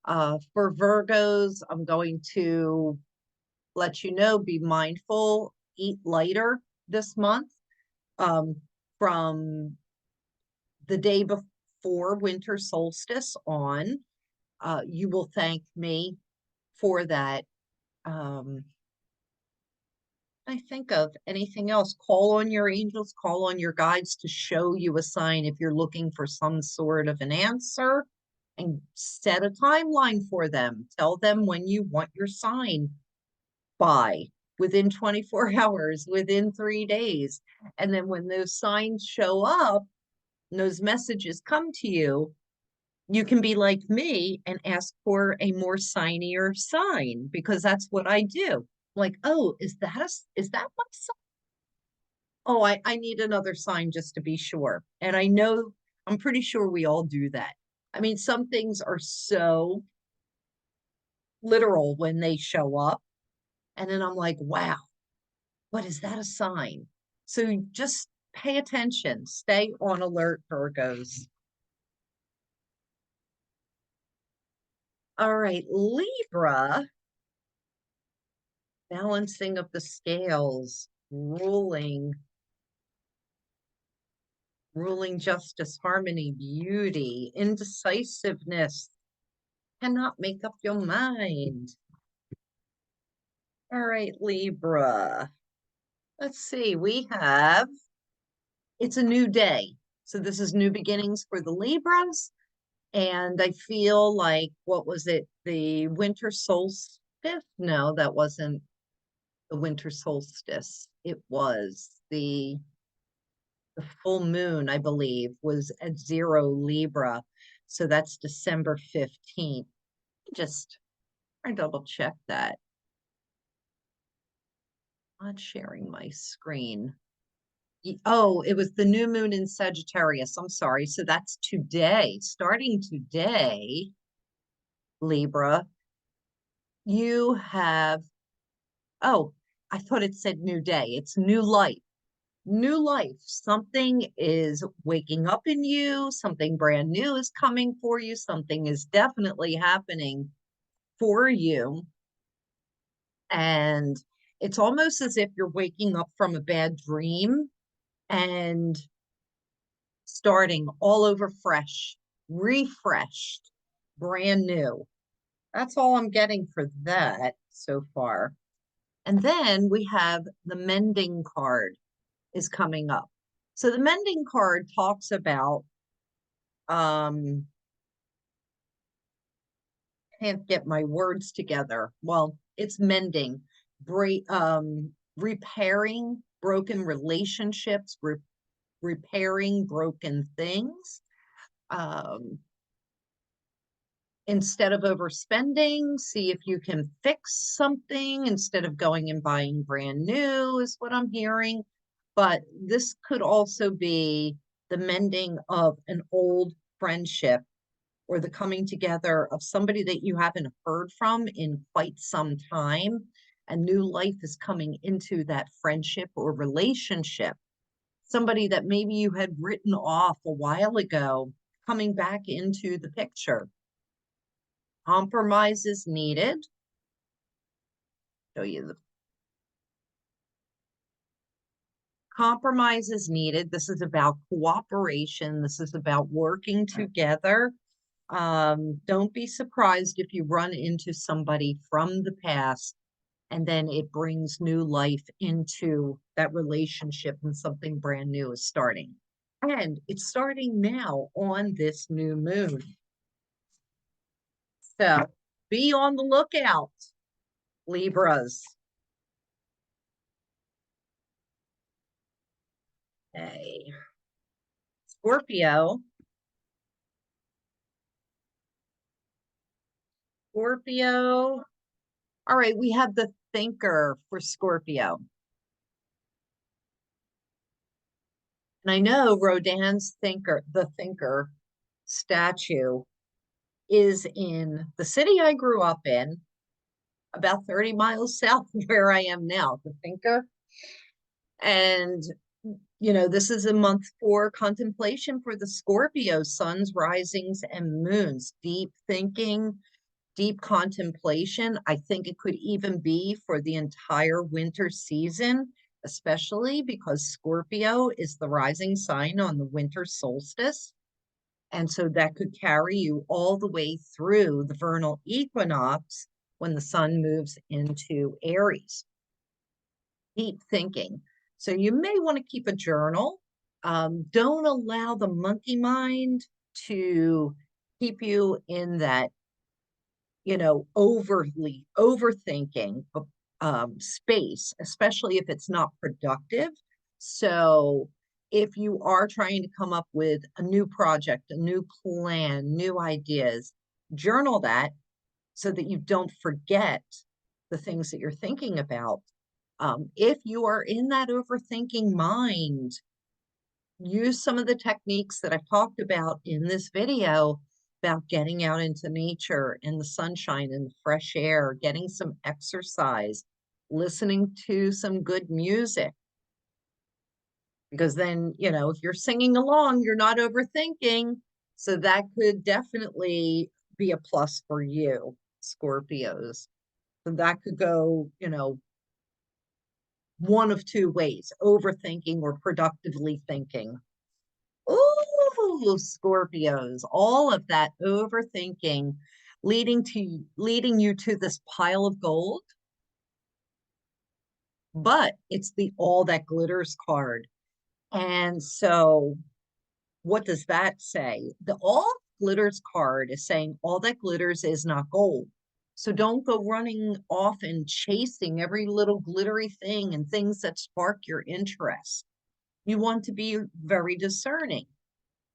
For Virgos, I'm going to let you know, be mindful, eat lighter this month. From the day before winter solstice on, you will thank me for that. I think of anything else, call on your angels, call on your guides to show you a sign if you're looking for some sort of an answer, and set a timeline for them. Tell them when you want your sign by, within 24 hours, within 3 days. And then when those signs show up, and those messages come to you, you can be like me and ask for a more signier sign, because that's what I do. Like, oh, is that my sign? Oh, I need another sign just to be sure. And I know, I'm pretty sure we all do that. I mean, some things are so literal when they show up. And then I'm like, wow, what is that a sign? So just pay attention, stay on alert, Virgos. All right, Libra, balancing of the scales, ruling justice, harmony, beauty, indecisiveness, cannot make up your mind. All right, Libra. Let's see, it's a new day. So this is new beginnings for the Libras. And I feel like, what was it? The winter solstice? No, that wasn't the winter solstice. It was the full moon, I believe, was at 0 Libra. So that's December 15th. Just, I double check that. Not sharing my screen. Oh, it was the new moon in Sagittarius. I'm sorry. So that's today. Starting today, Libra, you have, oh, I thought it said new day. It's new life. New life. Something is waking up in you. Something brand new is coming for you. Something is definitely happening for you. And it's almost as if you're waking up from a bad dream and starting all over fresh, refreshed, brand new. That's all I'm getting for that so far. And then we have the mending card is coming up. So the mending card talks about, can't get my words together. Well, it's mending, repairing broken relationships, repairing broken things. Instead of overspending, see if you can fix something instead of going and buying brand new, is what I'm hearing. But this could also be the mending of an old friendship, or the coming together of somebody that you haven't heard from in quite some time, and new life is coming into that friendship or relationship. Somebody that maybe you had written off a while ago, coming back into the picture. Compromise is needed. Show you the compromise is needed. This is about cooperation. This is about working together. Don't be surprised if you run into somebody from the past and then it brings new life into that relationship and something brand new is starting. And it's starting now on this new moon. So be on the lookout, Libras. Okay. Scorpio. Scorpio. All right, we have the thinker for Scorpio. And I know Rodin's the thinker statue is in the city I grew up in. about 30 miles south of where I am now, the thinker. And, you know, this is a month for contemplation for the Scorpio, suns, risings, and moons, deep thinking, deep contemplation. I think it could even be for the entire winter season, especially because Scorpio is the rising sign on the winter solstice. And so that could carry you all the way through the vernal equinox when the sun moves into Aries. Deep thinking. So you may want to keep a journal. Don't allow the monkey mind to keep you in that, you know, overly overthinking space, especially if it's not productive. So if you are trying to come up with a new project, a new plan, new ideas, journal that so that you don't forget the things that you're thinking about. If you are in that overthinking mind, use some of the techniques that I've talked about in this video about getting out into nature in the sunshine and the fresh air, getting some exercise, listening to some good music. Because then, you know, if you're singing along, you're not overthinking. So that could definitely be a plus for you, Scorpios. So that could go, you know, one of two ways, overthinking or productively thinking. Ooh, Scorpios, all of that overthinking leading you to this pile of gold. But it's the all that glitters card. And so what does that say? The all glitters card is saying all that glitters is not gold. So don't go running off and chasing every little glittery thing and things that spark your interest. You want to be very discerning,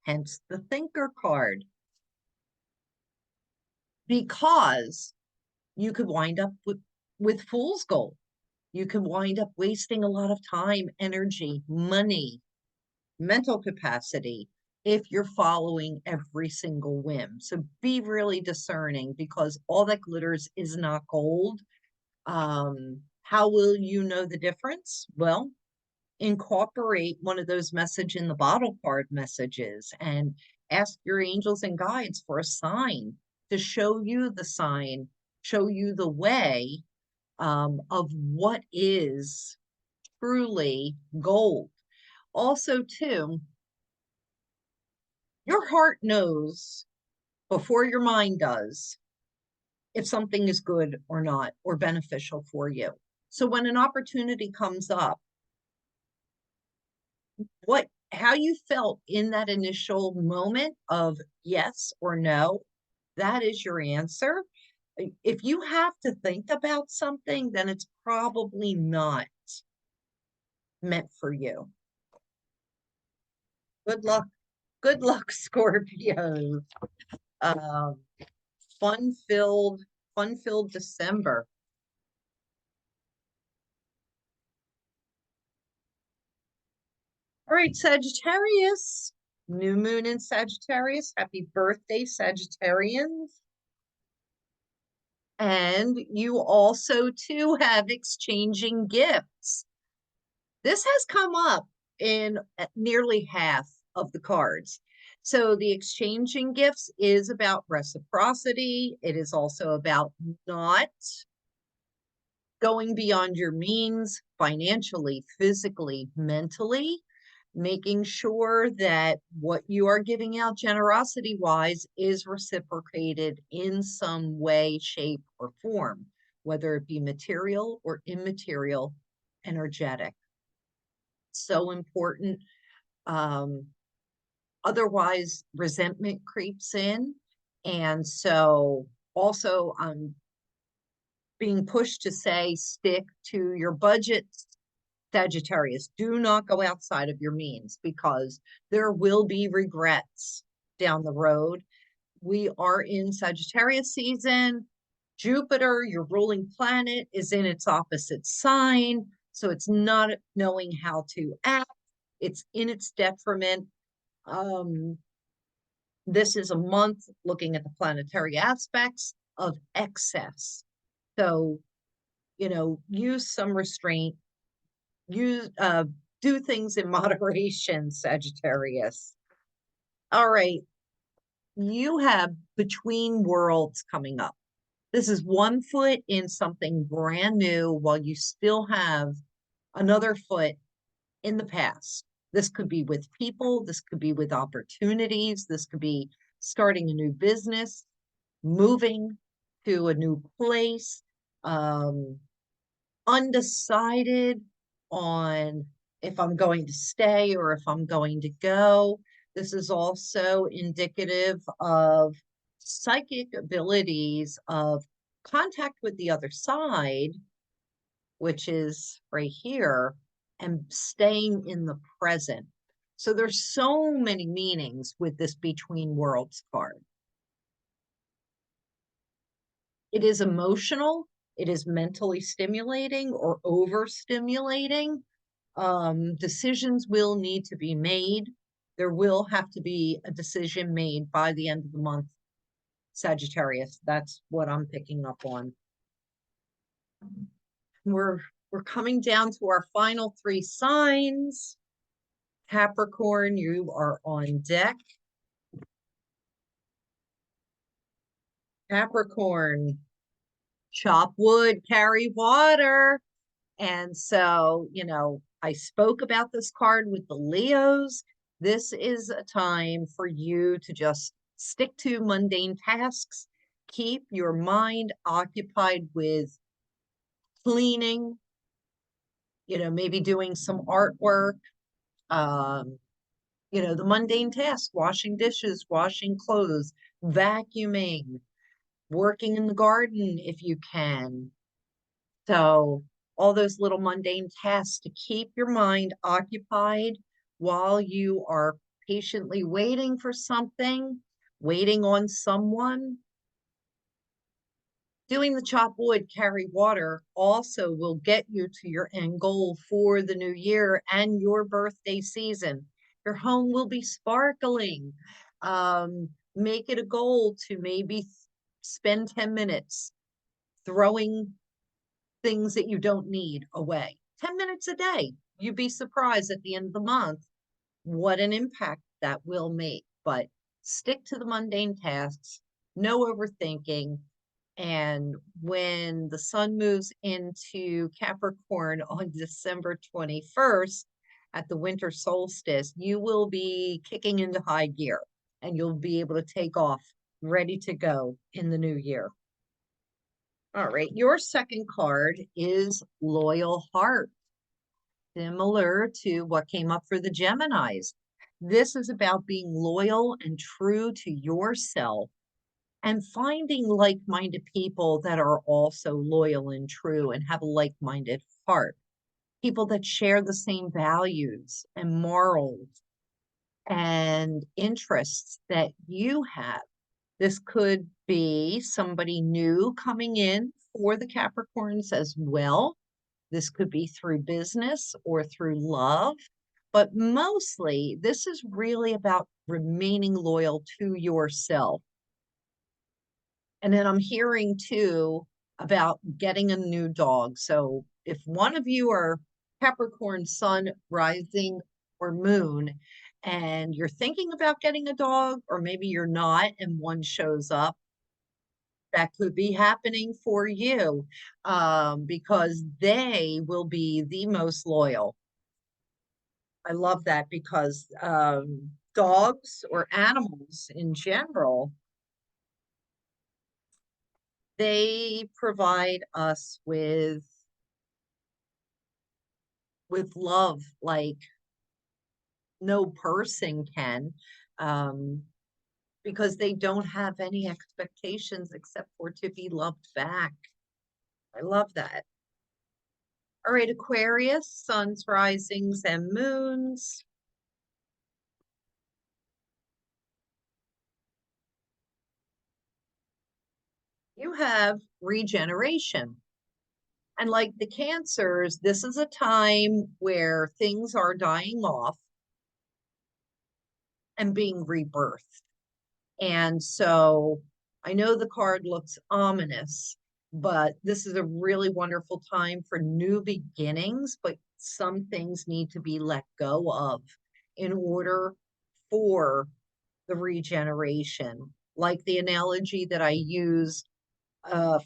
hence the thinker card. Because you could wind up with fool's gold. You can wind up wasting a lot of time, energy, money, mental capacity if you're following every single whim. So be really discerning because all that glitters is not gold. How will you know the difference? Well, incorporate one of those message in the bottle card messages and ask your angels and guides for a sign to show you the sign, show you the way of what is truly gold. Also, too, your heart knows before your mind does if something is good or not, or beneficial for you. So when an opportunity comes up, how you felt in that initial moment of yes or no, that is your answer. If you have to think about something, then it's probably not meant for you. Good luck. Good luck, Scorpio. Um, fun-filled December. All right, Sagittarius. New moon in Sagittarius. Happy birthday, Sagittarians. And you also, too, have exchanging gifts. This has come up in nearly half of the cards. So the exchanging gifts is about reciprocity. It is also about not going beyond your means financially, physically, mentally, making sure that what you are giving out generosity wise is reciprocated in some way, shape, or form, whether it be material or immaterial, energetic. So important. Otherwise, resentment creeps in. And so also I'm being pushed to say stick to your budget, Sagittarius. Do not go outside of your means because there will be regrets down the road. We are in Sagittarius season. Jupiter, your ruling planet, is in its opposite sign. So it's not knowing how to act. It's in its detriment. This is a month looking at the planetary aspects of excess. So, use some restraint, use, do things in moderation, Sagittarius. All right. You have between worlds coming up. This is one foot in something brand new while you still have another foot in the past. This could be with people, this could be with opportunities, this could be starting a new business, moving to a new place, um, undecided on if I'm going to stay or if I'm going to go. This is also indicative of psychic abilities of contact with the other side, which is right here, and staying in the present. So there's so many meanings with this Between Worlds card. It is emotional, it is mentally stimulating or overstimulating. Decisions will need to be made. There will have to be a decision made by the end of the month, Sagittarius. That's what I'm picking up on. We're coming down to our final 3 signs. Capricorn, you are on deck. Capricorn, chop wood, carry water. And so, I spoke about this card with the Leos. This is a time for you to just stick to mundane tasks, keep your mind occupied with cleaning, maybe doing some artwork, the mundane tasks, washing dishes, washing clothes, vacuuming, working in the garden if you can. So all those little mundane tasks to keep your mind occupied while you are patiently waiting for something, waiting on someone. Doing the chop wood, carry water also will get you to your end goal for the new year and your birthday season. Your home will be sparkling. Make it a goal to maybe spend 10 minutes throwing things that you don't need away. 10 minutes a day. You'd be surprised at the end of the month what an impact that will make. But stick to the mundane tasks, no overthinking. And when the sun moves into Capricorn on December 21st at the winter solstice, you will be kicking into high gear and you'll be able to take off ready to go in the new year. All right, your second card is Loyal Heart, similar to what came up for the Geminis. This is about being loyal and true to yourself and finding like-minded people that are also loyal and true and have a like-minded heart. People that share the same values and morals and interests that you have. This could be somebody new coming in for the Capricorns as well. This could be through business or through love, but mostly this is really about remaining loyal to yourself. And then I'm hearing too about getting a new dog. So if one of you are Capricorn sun, rising, or moon, and you're thinking about getting a dog, or maybe you're not, and one shows up, that could be happening for you because they will be the most loyal. I love that because dogs or animals in general, they provide us with love like no person can, because they don't have any expectations except for to be loved back. I love that. All right, Aquarius, suns, risings, and moons. You have regeneration. And like the Cancers, this is a time where things are dying off and being rebirthed. And so I know the card looks ominous. but this is a really wonderful time for new beginnings, but some things need to be let go of in order for the regeneration. Like the analogy that I used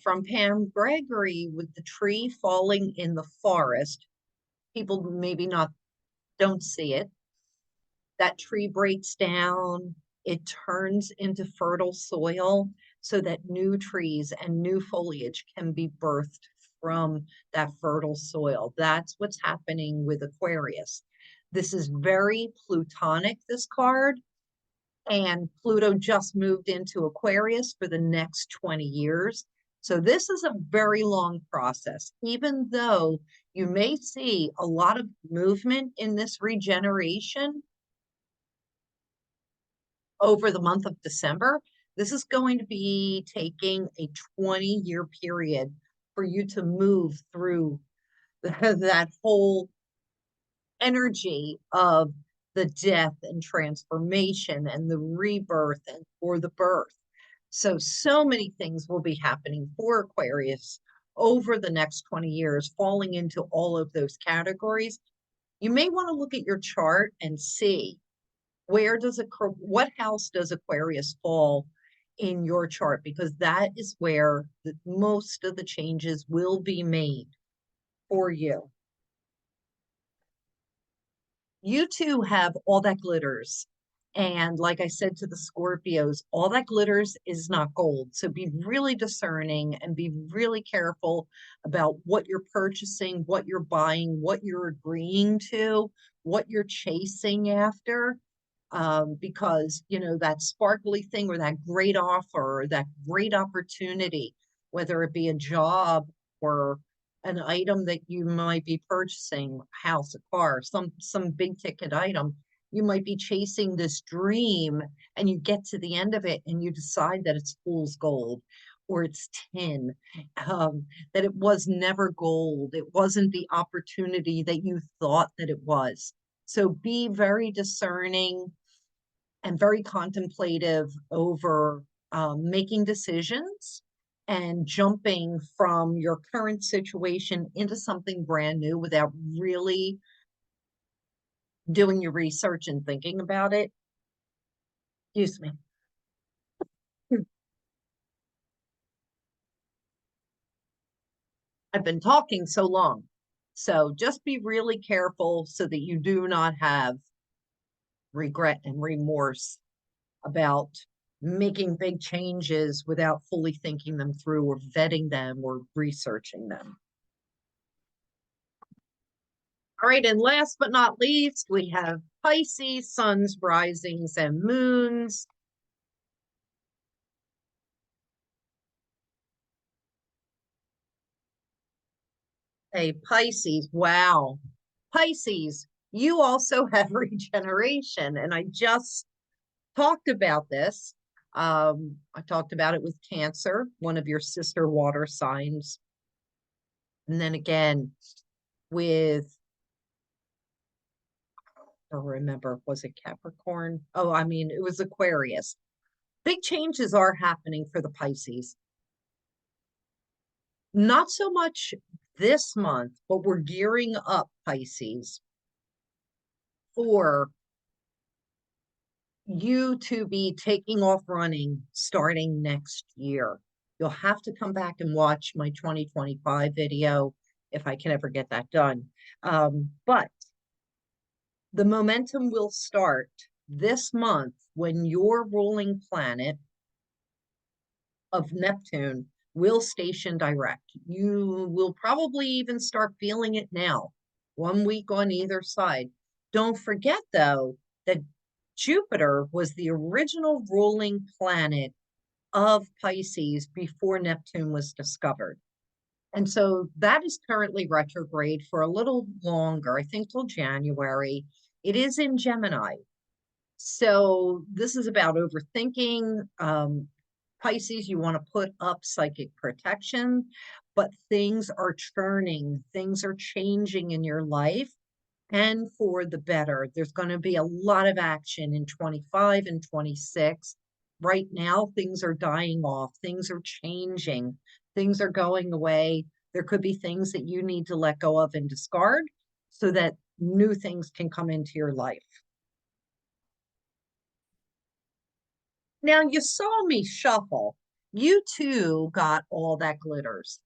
from Pam Gregory with the tree falling in the forest. People maybe not don't see it. That tree breaks down, it turns into fertile soil so that new trees and new foliage can be birthed from that fertile soil. That's what's happening with Aquarius. This is very Plutonic, this card, and Pluto just moved into Aquarius for the next 20 years. So this is a very long process, even though you may see a lot of movement in this regeneration over the month of December. This is going to be taking a 20-year period for you to move through that whole energy of the death and transformation and the rebirth and for the birth. So many things will be happening for Aquarius over the next 20 years, falling into all of those categories. You may want to look at your chart and see what house does Aquarius fall in your chart, because that is where most of the changes will be made for you. You too have all that glitters. And like I said to the Scorpios, all that glitters is not gold. So be really discerning and be really careful about what you're purchasing, what you're buying, what you're agreeing to, what you're chasing after. Because, you know, that sparkly thing or that great offer or that great opportunity, whether it be a job or an item that you might be purchasing, a house, a car, some big ticket item, you might be chasing this dream and you get to the end of it and you decide that it's fool's gold or it's tin, that it was never gold. It wasn't the opportunity that you thought that it was. So be very discerning and very contemplative over making decisions and jumping from your current situation into something brand new without really doing your research and thinking about it. Excuse me. I've been talking so long. So just be really careful so that you do not have regret and remorse about making big changes without fully thinking them through or vetting them or researching them. All right, and last but not least, we have Pisces, suns, risings, and moons. Hey, Pisces, wow. Pisces, you also have regeneration, and I just talked about this. I talked about it with Cancer, one of your sister water signs. And then again with, I don't remember, was it Capricorn? Oh, I mean, it was Aquarius. Big changes are happening for the Pisces. Not so much this month, but we're gearing up, Pisces, for you to be taking off running starting next year. You'll have to come back and watch my 2025 video if I can ever get that done. But the momentum will start this month when your ruling planet of Neptune will station direct. You will probably even start feeling it now, 1 week on either side. Don't forget, though, that Jupiter was the original ruling planet of Pisces before Neptune was discovered. And so that is currently retrograde for a little longer, I think till January. It is in Gemini. So this is about overthinking. Pisces, you want to put up psychic protection, but things are churning, things are changing in your life and for the better. There's going to be a lot of action in 25 and 26. Right now, things are dying off, things are changing. Things are going away. There could be things that you need to let go of and discard so that new things can come into your life. Now, you saw me shuffle. You too got all that glitters.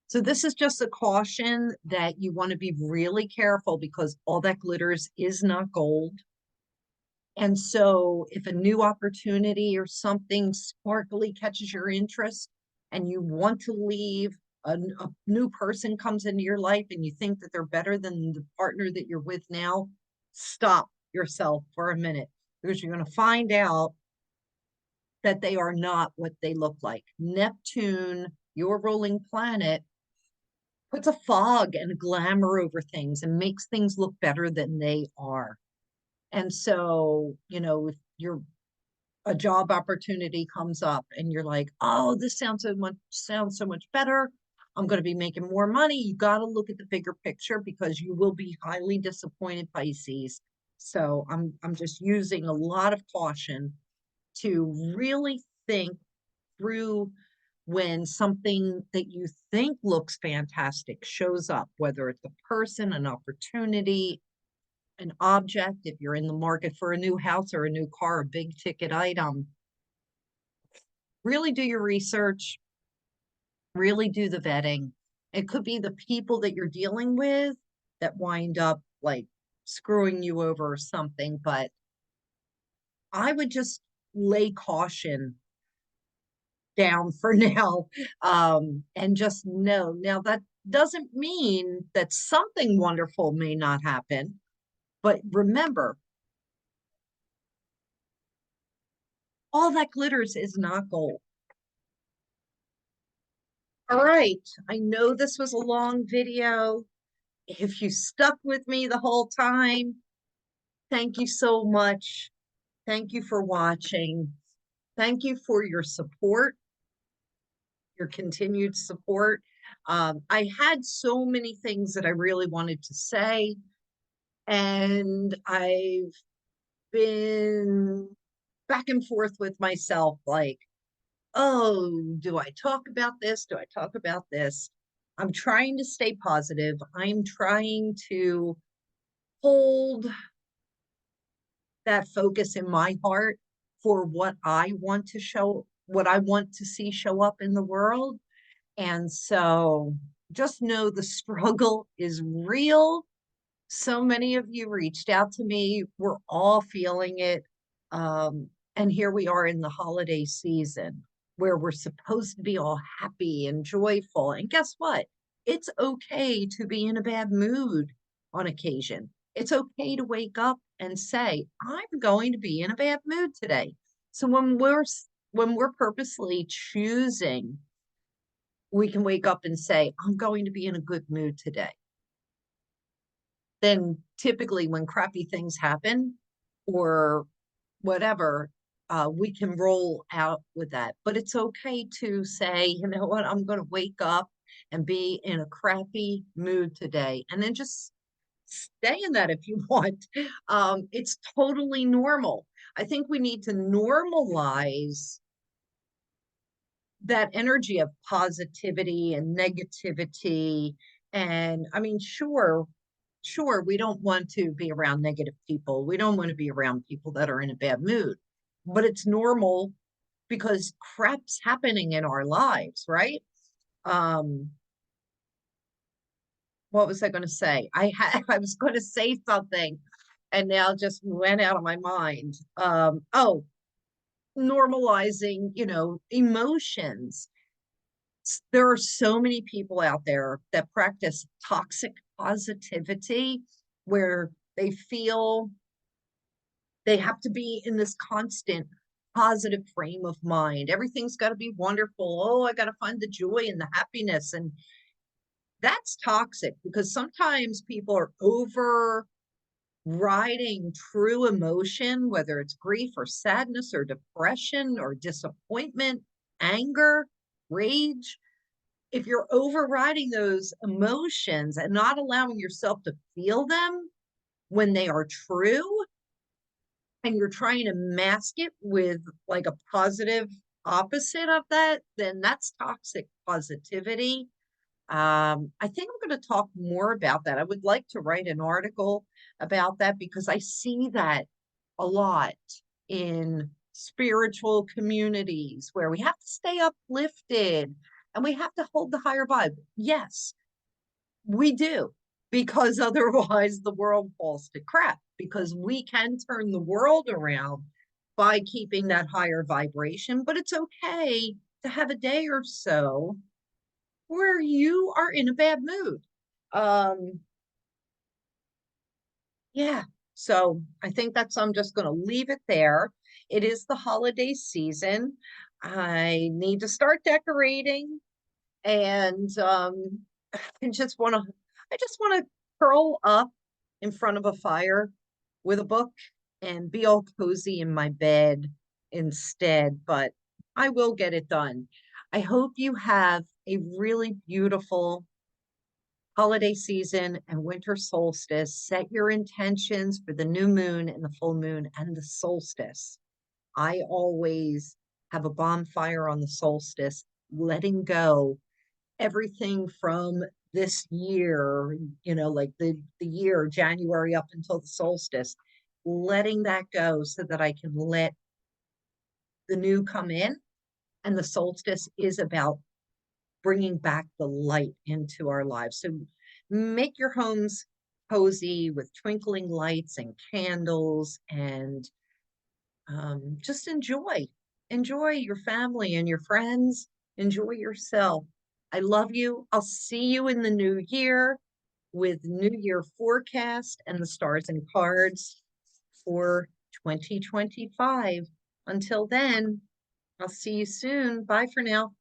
So this is just a caution that you want to be really careful because all that glitters is not gold. And so if a new opportunity or something sparkly catches your interest and you want to leave, a new person comes into your life and you think that they're better than the partner that you're with now, stop yourself for a minute because you're going to find out that they are not what they look like. Neptune, your ruling planet, puts a fog and a glamour over things and makes things look better than they are. And so, you know, if a job opportunity comes up and you're like, oh, this sounds so much better. I'm going to be making more money. You got to look at the bigger picture because you will be highly disappointed, Pisces. So I'm just using a lot of caution to really think through when something that you think looks fantastic shows up, whether it's a person, an opportunity, an object, if you're in the market for a new house or a new car, a big ticket item. Really do your research, really do the vetting. It could be the people that you're dealing with that wind up like screwing you over or something, but I would just lay caution down for now, and just know. Now, that doesn't mean that something wonderful may not happen, but remember, all that glitters is not gold. All right, I know this was a long video. If you stuck with me the whole time, thank you so much. Thank you for watching. Thank you for your support, your continued support. I had so many things that I really wanted to say, and I've been back and forth with myself, like, oh, do I talk about this? Do I talk about this? I'm trying to stay positive. I'm trying to hold that focus in my heart for what I want to show, what I want to see show up in the world. And so just know the struggle is real. So many of you reached out to me. We're all feeling it. And here we are in the holiday season where we're supposed to be all happy and joyful. And guess what? It's okay to be in a bad mood on occasion. It's okay to wake up and say, I'm going to be in a bad mood today. So when we're purposely choosing, we can wake up and say, I'm going to be in a good mood today. Then typically when crappy things happen or whatever, we can roll out with that. But it's okay to say, you know what, I'm going to wake up and be in a crappy mood today. And then just stay in that if you want. It's totally normal. I think we need to normalize that energy of positivity and negativity. And I mean, sure, we don't want to be around negative people. We don't want to be around people that are in a bad mood, but it's normal because crap's happening in our lives, right? What was I going to say? I was going to say something and now just went out of my mind. Oh, normalizing, you know, emotions. There are so many people out there that practice toxic positivity where they feel they have to be in this constant positive frame of mind. Everything's got to be wonderful. Oh, I got to find the joy and the happiness. And that's toxic because sometimes people are overriding true emotion, whether it's grief or sadness or depression or disappointment, anger, rage. If you're overriding those emotions and not allowing yourself to feel them when they are true, and you're trying to mask it with like a positive opposite of that, then that's toxic positivity. I think I'm going to talk more about that. I would like to write an article about that because I see that a lot in spiritual communities where we have to stay uplifted and we have to hold the higher vibe. Yes, we do, because otherwise the world falls to crap, because we can turn the world around by keeping that higher vibration, but it's okay to have a day or so where you are in a bad mood. Yeah, so I think I'm just going to leave it there. It is the holiday season. I need to start decorating, and I just want to I just want to curl up in front of a fire with a book and be all cozy in my bed instead, but I will get it done. I hope you have a really beautiful holiday season and winter solstice. Set your intentions for the new moon and the full moon and the solstice. I always have a bonfire on the solstice, letting go everything from this year, like the year, January up until the solstice, letting that go so that I can let the new come in. And the solstice is about bringing back the light into our lives. So make your homes cozy with twinkling lights and candles, and just enjoy your family and your friends, enjoy yourself. I love you. I'll see you in the new year with New Year forecast and the stars and cards for 2025. Until then, I'll see you soon. Bye for now.